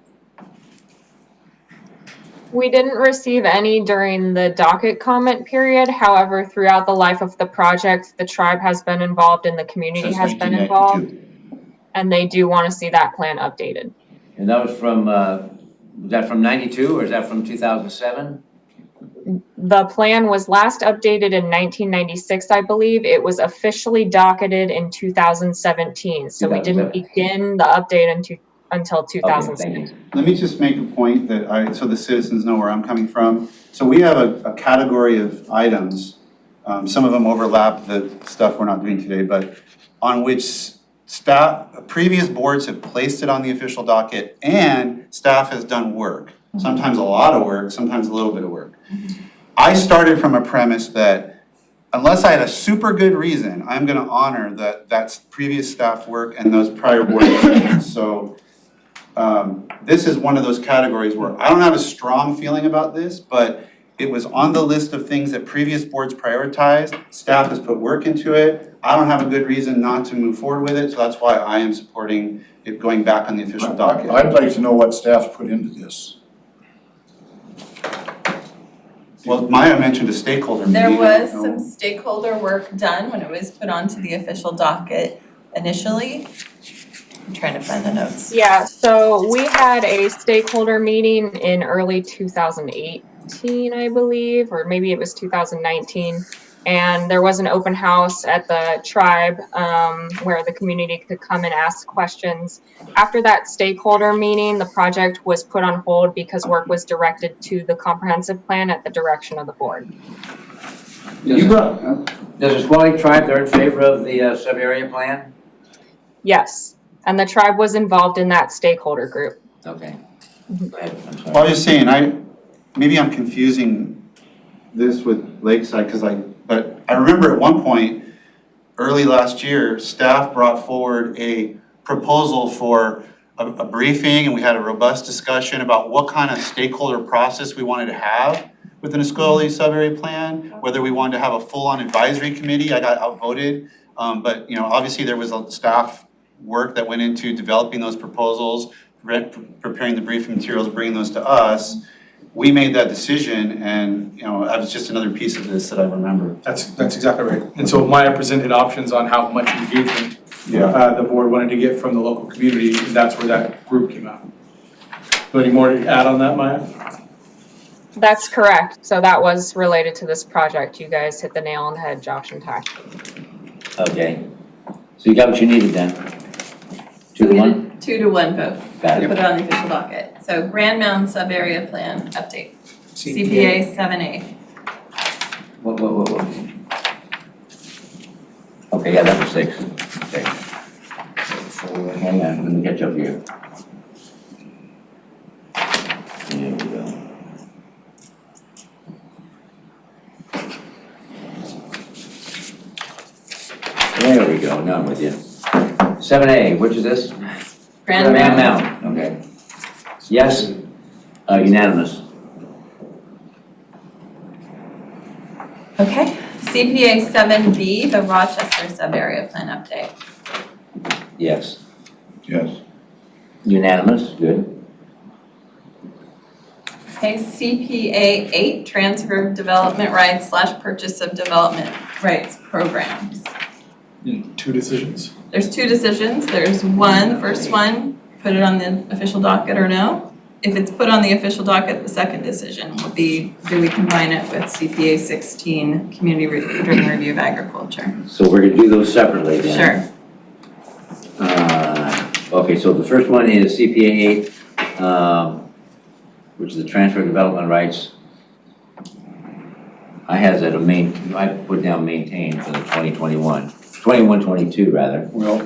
We didn't receive any during the docket comment period. However, throughout the life of the project, the tribe has been involved and the community Since has been involved. 1992. And they do want to see that plan updated. And that was that from 92 or is that from 2007? The plan was last updated in 1996, I believe. It was officially docketed in 2017. So we didn't 2017. begin the update until Okay, 2017. thank you. let me just make a point that so the citizens know where I'm coming from. So we have a category of items, some of them overlap the stuff we're not doing today, but on which previous boards have placed it on the official docket and staff has done work. Sometimes a lot of work, sometimes a little bit of work. I started from a premise that unless I had a super good reason, I'm gonna honor that's previous staff work and those prior board decisions. So this is one of those categories where I don't have a strong feeling about this, but it was on the list of things that previous boards prioritized. Staff has put work into it. I don't have a good reason not to move forward with it, so that's why I am supporting it going back on the official docket. I'd like to know what staff's put into this. Well, Maya mentioned a stakeholder meeting. there was I don't know. some stakeholder work done when it was put onto the official docket initially. I'm trying to find the notes. Yeah, so we had a stakeholder meeting in early 2018, I believe, or maybe it was 2019. And there was an open house at the tribe where the community could come and ask questions. After that stakeholder meeting, the project was put on hold because work was directed to the comprehensive plan at the direction of the board. Does the Nisqually tribe, they're in favor of the sub-area plan? Yes, and the tribe was involved in that stakeholder group. Okay. Go ahead, I'm sorry. Well, I was just saying, maybe I'm confusing this with Lakeside, but I remember at one point, early last year, staff brought forward a proposal for a briefing, and we had a robust discussion about what kind of stakeholder process we wanted to have with the Nisqually sub-area plan, whether we wanted to have a full-on advisory committee. I got outvoted, but obviously there was a staff work that went into developing those proposals, preparing the briefing materials, bringing those to us. We made that decision, and that was just another piece of this that I remember. That's exactly right. And so Maya presented options on how much engagement the board wanted to get from the local community, and that's where that group came out. So any more to add on that, Maya? That's correct. So that was related to this project. You guys hit the nail on the head, Josh and Ty. Okay. So you got what you needed then? 2-1? 2-1 vote. Got Put it. it on the official docket. So Grand Mound sub-area plan update. CPA 7A. Whoa. Okay, yeah, that was 6. Okay. So hang on, let me catch up here. There we go. There we go, now I'm with you. 7A, which is this? Grand Mound. Okay. Yes, unanimous. Okay. CPA 7B, the Rochester sub-area plan update. Yes. Yes. Unanimous, good. Okay, CPA 8, transfer of development rights / purchase of development rights programs. 2 decisions. There's 2 decisions. There's one, the first one, put it on the official docket or no. If it's put on the official docket, the second decision will be, do we combine it with CPA 16, Community Driven Review of Agriculture? So we're gonna do those separately then. Sure. Okay, so the first one is CPA 8, which is the transfer of development rights. I had that I put down maintain for the 21-22 rather. Well,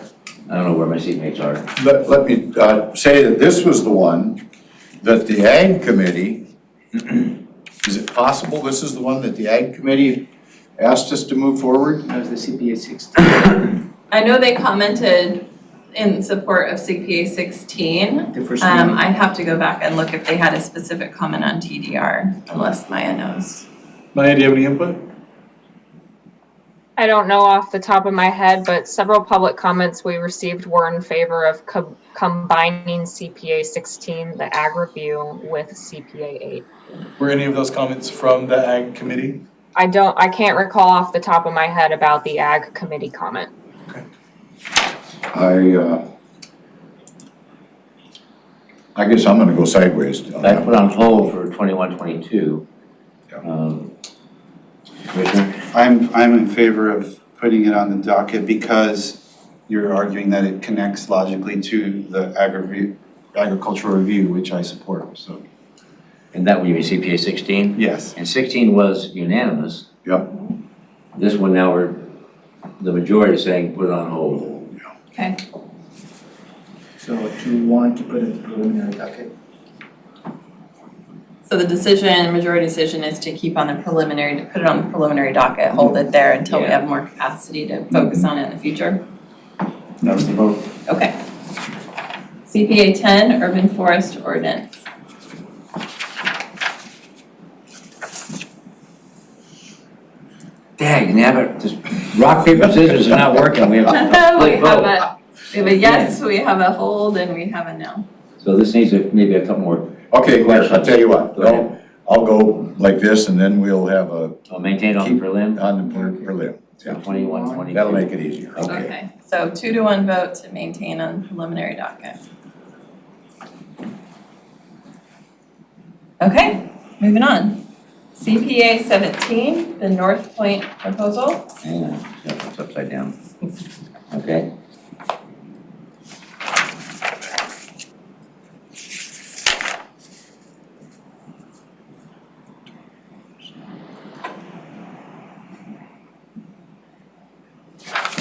I don't know where my seatmates are. let me say that this was the one that the Ag Committee, is it possible this is the one that the Ag Committee asked us to move forward? That was the CPA 16. I know they commented in support of CPA 16. The first one. I'd have to go back and look if they had a specific comment on TDR, unless Maya knows. Maya, do you have any input? I don't know off the top of my head, but several public comments we received were in favor of combining CPA 16, the ag review, with CPA 8. Were any of those comments from the Ag Committee? I can't recall off the top of my head about the ag committee comment. I guess I'm gonna go sideways on I that. put on hold for 21-22. Commissioner? I'm in favor of putting it on the docket because you're arguing that it connects logically to the agricultural review, which I support, so. And that would be CPA 16? Yes. And 16 was unanimous. Yep. This one now the majority is saying put it on hold. Okay. So 2-1 to put it in the preliminary docket. So the majority decision is to keep on the preliminary, to put it on the preliminary docket, hold it there until we Yeah. have more capacity to focus on it in the future. That was the vote. Okay. CPA 10, urban forest ordinance. Dang, nabbit, just rock, paper, scissors is not working. We have We a split vote. have a yes, we have a hold, and we have a no. So this needs maybe a couple more. Okay, here, I'll tell you what, Go ahead. I'll go like this and then we'll have I'll maintain on the prelim, on the prelim. so 21-22. That'll make it easier, okay. Okay, so 2-1 vote to maintain on preliminary docket. Okay, moving on. CPA 17, the North Point proposal. Hang on, it's upside down. Okay.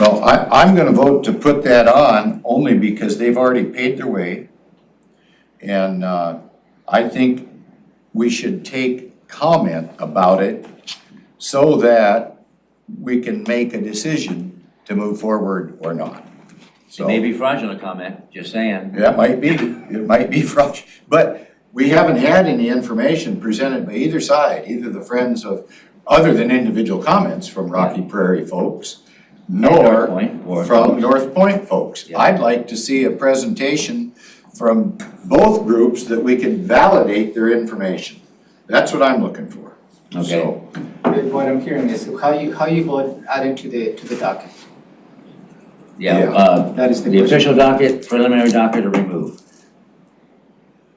Well, I'm gonna vote to put that on only because they've already paid their way. And I think we should take comment about it so that we can make a decision to move forward or not. It may be fraudulent comment, just saying. Yeah, it might be fraudulent, but we haven't had any information presented by either side, either the friends of, other than individual comments from Rocky Prairie folks, nor North Point, or- from North Point folks. Yeah. I'd like to see a presentation from both groups that we can validate their information. That's what I'm looking for. Okay. So, What I'm hearing is how you vote added to the docket. Yeah, Yeah. That is the the question. official docket, preliminary docket, or remove?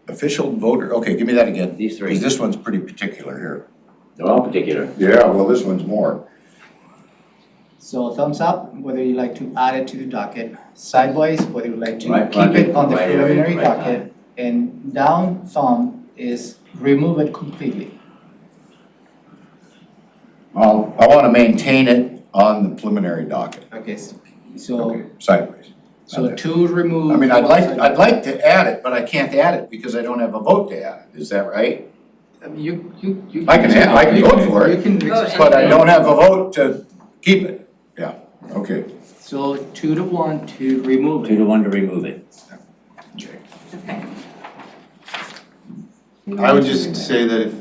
official voter, okay, give me that again. These three. Because this one's pretty particular here. They're all particular. Yeah, well, this one's more. So thumbs up, whether you like to add it to the docket, sideways, whether you like to Right keep it project, on the right area, preliminary right docket, and down thumb is remove it completely. Well, I want to maintain it on the preliminary docket. Okay, so, Okay, sideways. so to remove. I mean, I'd like to add it, but I can't add it because I don't have a vote to add it. Is that right? You. I can vote for it, You can Vote exercise- but I don't have a vote to keep it. Yeah, okay. So 2-1 to remove 2 it. to 1 to remove it. Okay. I would just say that if,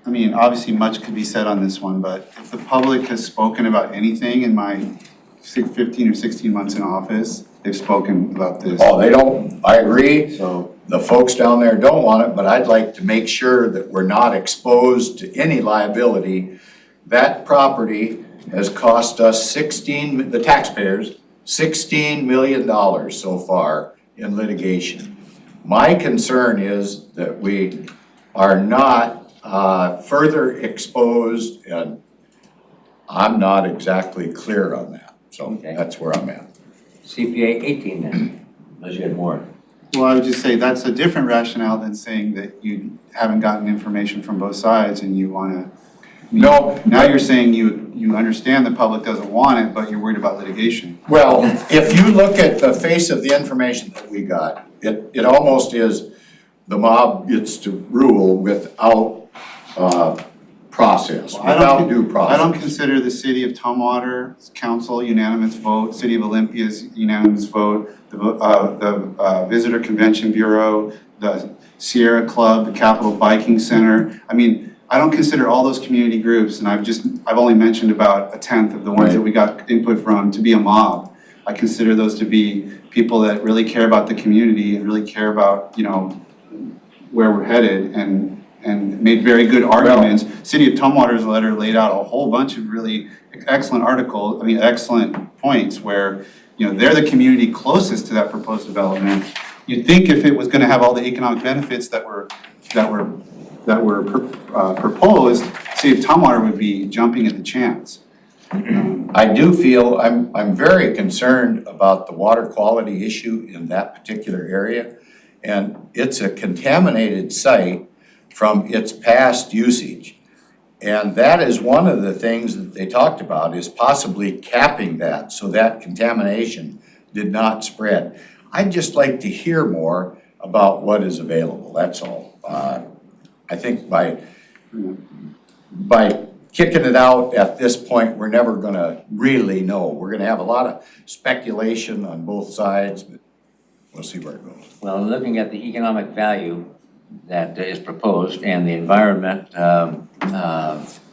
I mean, obviously much could be said on this one, but if the public has spoken about anything in my 15 or 16 months in office, they've spoken about this. Oh, they don't, I agree. So, The folks down there don't want it, but I'd like to make sure that we're not exposed to any liability. That property has cost us the taxpayers, $16 million so far in litigation. My concern is that we are not further exposed, and I'm not exactly clear on that. So Okay. that's where I'm at. CPA 18 then, unless you had more. well, I would just say that's a different rationale than saying that you haven't gotten information from both sides and you wanna. No. Now you're saying you understand the public doesn't want it, but you're worried about litigation. Well, if you look at the face of the information that we got, it almost is the mob gets to rule without process, Well, I don't- without due process. I don't consider the city of Tumwater council unanimous vote, city of Olympia's unanimous vote, the visitor convention bureau, the Sierra Club, the Capitol Biking Center. I mean, I don't consider all those community groups, and I've only mentioned about 1/10 of the ones that we got input from to be a mob. I consider those to be people that really care about the community and really care about, you know, where we're headed and made very good arguments. City of Tumwater's letter laid out a whole bunch of really excellent points where, you know, they're the community closest to that proposed development. You'd think if it was gonna have all the economic benefits that were proposed, City of Tumwater would be jumping at the chance. I do feel, I'm very concerned about the water quality issue in that particular area. And it's a contaminated site from its past usage. And that is one of the things that they talked about, is possibly capping that so that contamination did not spread. I'd just like to hear more about what is available, that's all. I think by kicking it out at this point, we're never gonna really know. We're gonna have a lot of speculation on both sides, but we'll see where it goes. Well, looking at the economic value that is proposed and the environment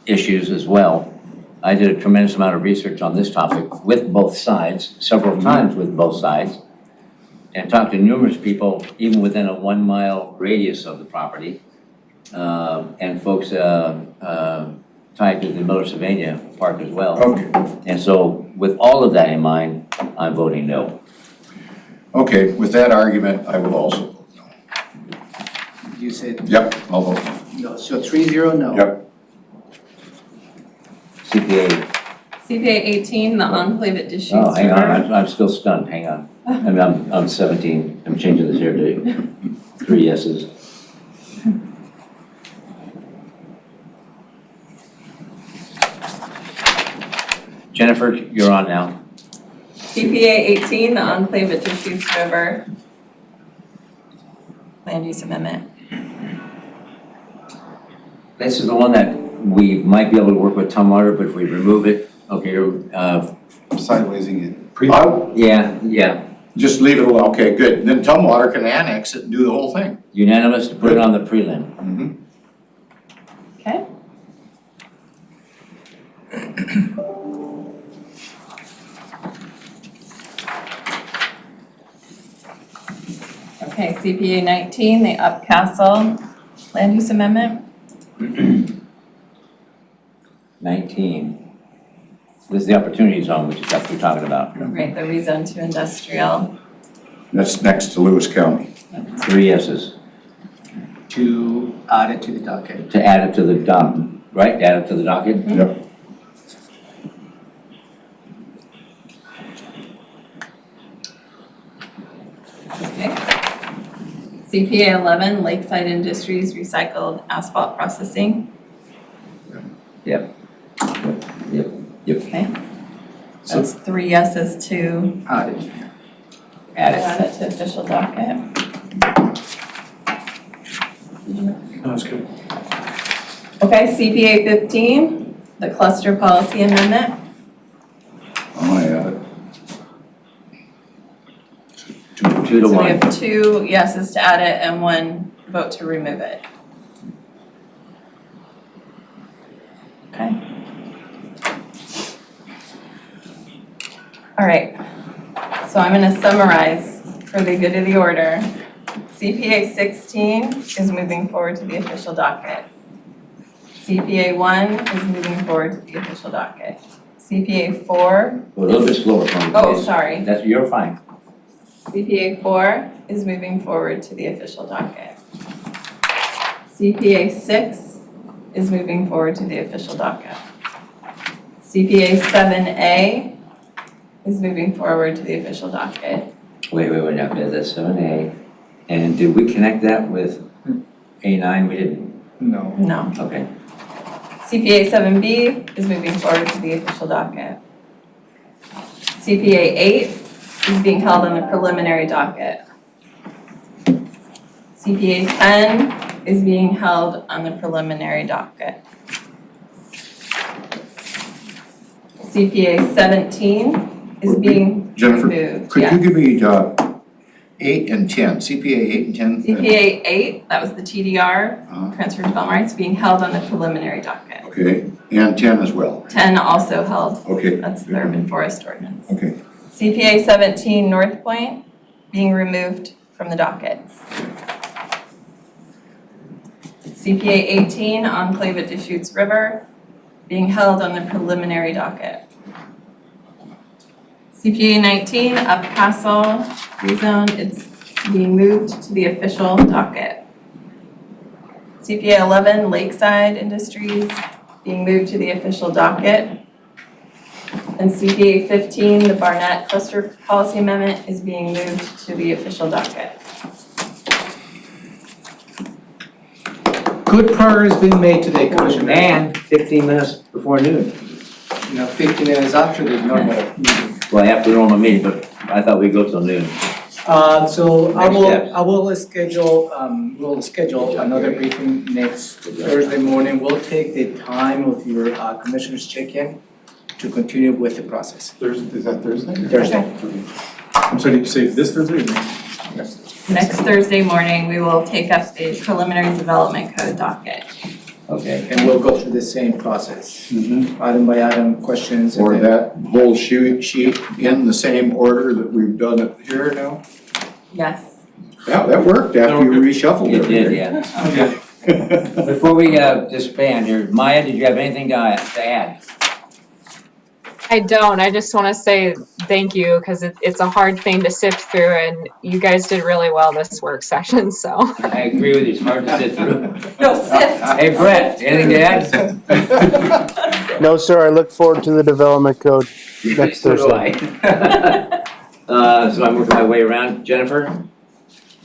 issues as well, I did a tremendous amount of research on this topic with both sides, several times with both sides, and talked to numerous people, even within a 1-mile radius of the property, and folks tied to the Miller Sylvania Park as well. Okay, And so with all of that in mind, I'm voting no. okay, with that argument, I will also vote no. You said Yep, I'll vote no. no, so 3-0 no. Yep. CPA, CPA 18, the enclave at Deschutes oh, hang on, River. I'm still stunned, hang on. I'm 17, I'm changing this here to 3 yeses. Jennifer, you're on now. CPA 18, the enclave at Deschutes River. Land use amendment. This is the one that we might be able to work with Tumwater, but if we remove it, okay, Sidewaysing it. Yeah. Just leave it alone, okay, good. Then Tumwater can annex it and do the whole thing. Unanimous to put it on the prelim. Mhm. Okay. Okay, CPA 19, the Upcastle land use amendment. 19. This is the opportunity zone, which is what we're talking about. Right, the rezone to industrial. That's next to Lewis County. 3 yeses. To add it to the docket. To add it to the right? Add it to the docket? Yep. Okay. CPA 11, Lakeside Industries recycled asphalt processing. Yep. Okay. That's 3 yeses to Add it. Add it. add it to official docket. That's good. Okay, CPA 15, the cluster policy amendment. Oh, yeah. 2 to So we 1. have 2 yeses to add it and 1 vote to remove it. Okay. All right, so I'm gonna summarize for the good of the order. CPA 16 is moving forward to the official docket. CPA 1 is moving forward to the official docket. CPA 4, A little bit slower for me, oh, please. sorry. You're fine. CPA 4 is moving forward to the official docket. CPA 6 is moving forward to the official docket. CPA 7A is moving forward to the official docket. Wait, now, that's 7A. And did we connect that with A9? We didn't. No. No. Okay. CPA 7B is moving forward to the official docket. CPA 8 is being held on the preliminary docket. CPA 10 is being held on the preliminary docket. CPA 17 is being Jennifer, removed. could you Yes. give me 8 and 10, CPA 8 and 10? CPA 8, that was the TDR, Uh, transfer development rights, being held on the preliminary docket. Okay, and 10 as well. 10 also held, Okay. that's the urban forest ordinance. Okay, CPA 17 North Point being removed from the dockets. CPA 18 Enclave at Deschutes River being held on the preliminary docket. CPA 19 Upcastle rezone, it's being moved to the official docket. CPA 11 Lakeside Industries being moved to the official docket. And CPA 15, the Barnett Cluster Policy Amendment is being moved to the official docket. Good progress being made today, Commissioner. And 15 minutes before noon. 15 minutes after the normal meeting. Well, after the normal meeting, but I thought we'd go till noon. So Next steps. we'll schedule another briefing next Thursday morning. We'll take the time of your commissioners check-in to continue with the process. Thursday, is that Thursday? Thursday. I'm sorry, did you say this Thursday or next? Next Thursday morning, we will take up the preliminary development code docket. Okay. And we'll go through the same process, item by item, questions. and or then- that whole sheet in the same order that we've done it here now? Yes. Yeah, that worked after you reshuffled It did, everything. yeah. Before we disband here, Maya, did you have anything to add? I don't. I just want to say thank you because it's a hard thing to sift through, and you guys did really well this work session. So I agree with you, it's hard to sit through. No, sift. Hey, Brett, anything to add? No, sir, I look forward to the development code next So do Thursday. I. So I'm working my way around. Jennifer?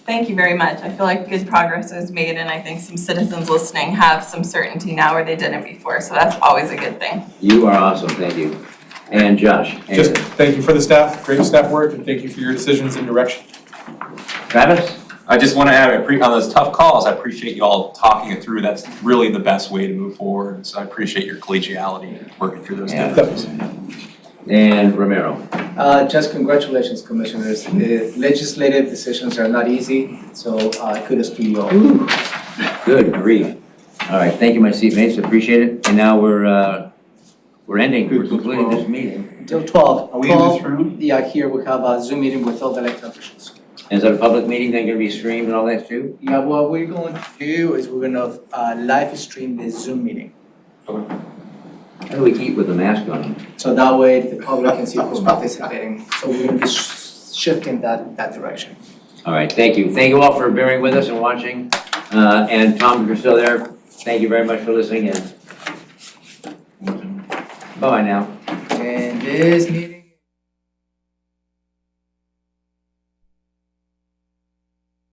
Thank you very much. I feel like good progress was made, and I think some citizens listening have some certainty now where they didn't before, so that's always a good thing. You are awesome, thank you. And Josh? Just thank you for the staff, great staff work, and thank you for your decisions and direction. Travis? I just want to add, on those tough calls, I appreciate you all talking it through. That's really the best way to move forward. So I appreciate your collegiality working through those Yeah. differences. and Romero. Just congratulations, commissioners. The legislative decisions are not easy, so kudos to you all. Good grief. All right, thank you, my seatmates, appreciate it. And now we're ending, we're concluding this meeting. Until 12. Are we in this room? Yeah, here we have a Zoom meeting with all the elected officials. Is that a public meeting then gonna be streamed and all that too? Yeah, what we're going to do is we're gonna live stream the Zoom meeting. How do we keep with the mask on? So that way the public can see who's participating. So we're gonna be shifting that direction. All right, thank you. Thank you all for bearing with us and watching. And Tom, if you're still there, thank you very much for listening in. Bye-bye now. And this meeting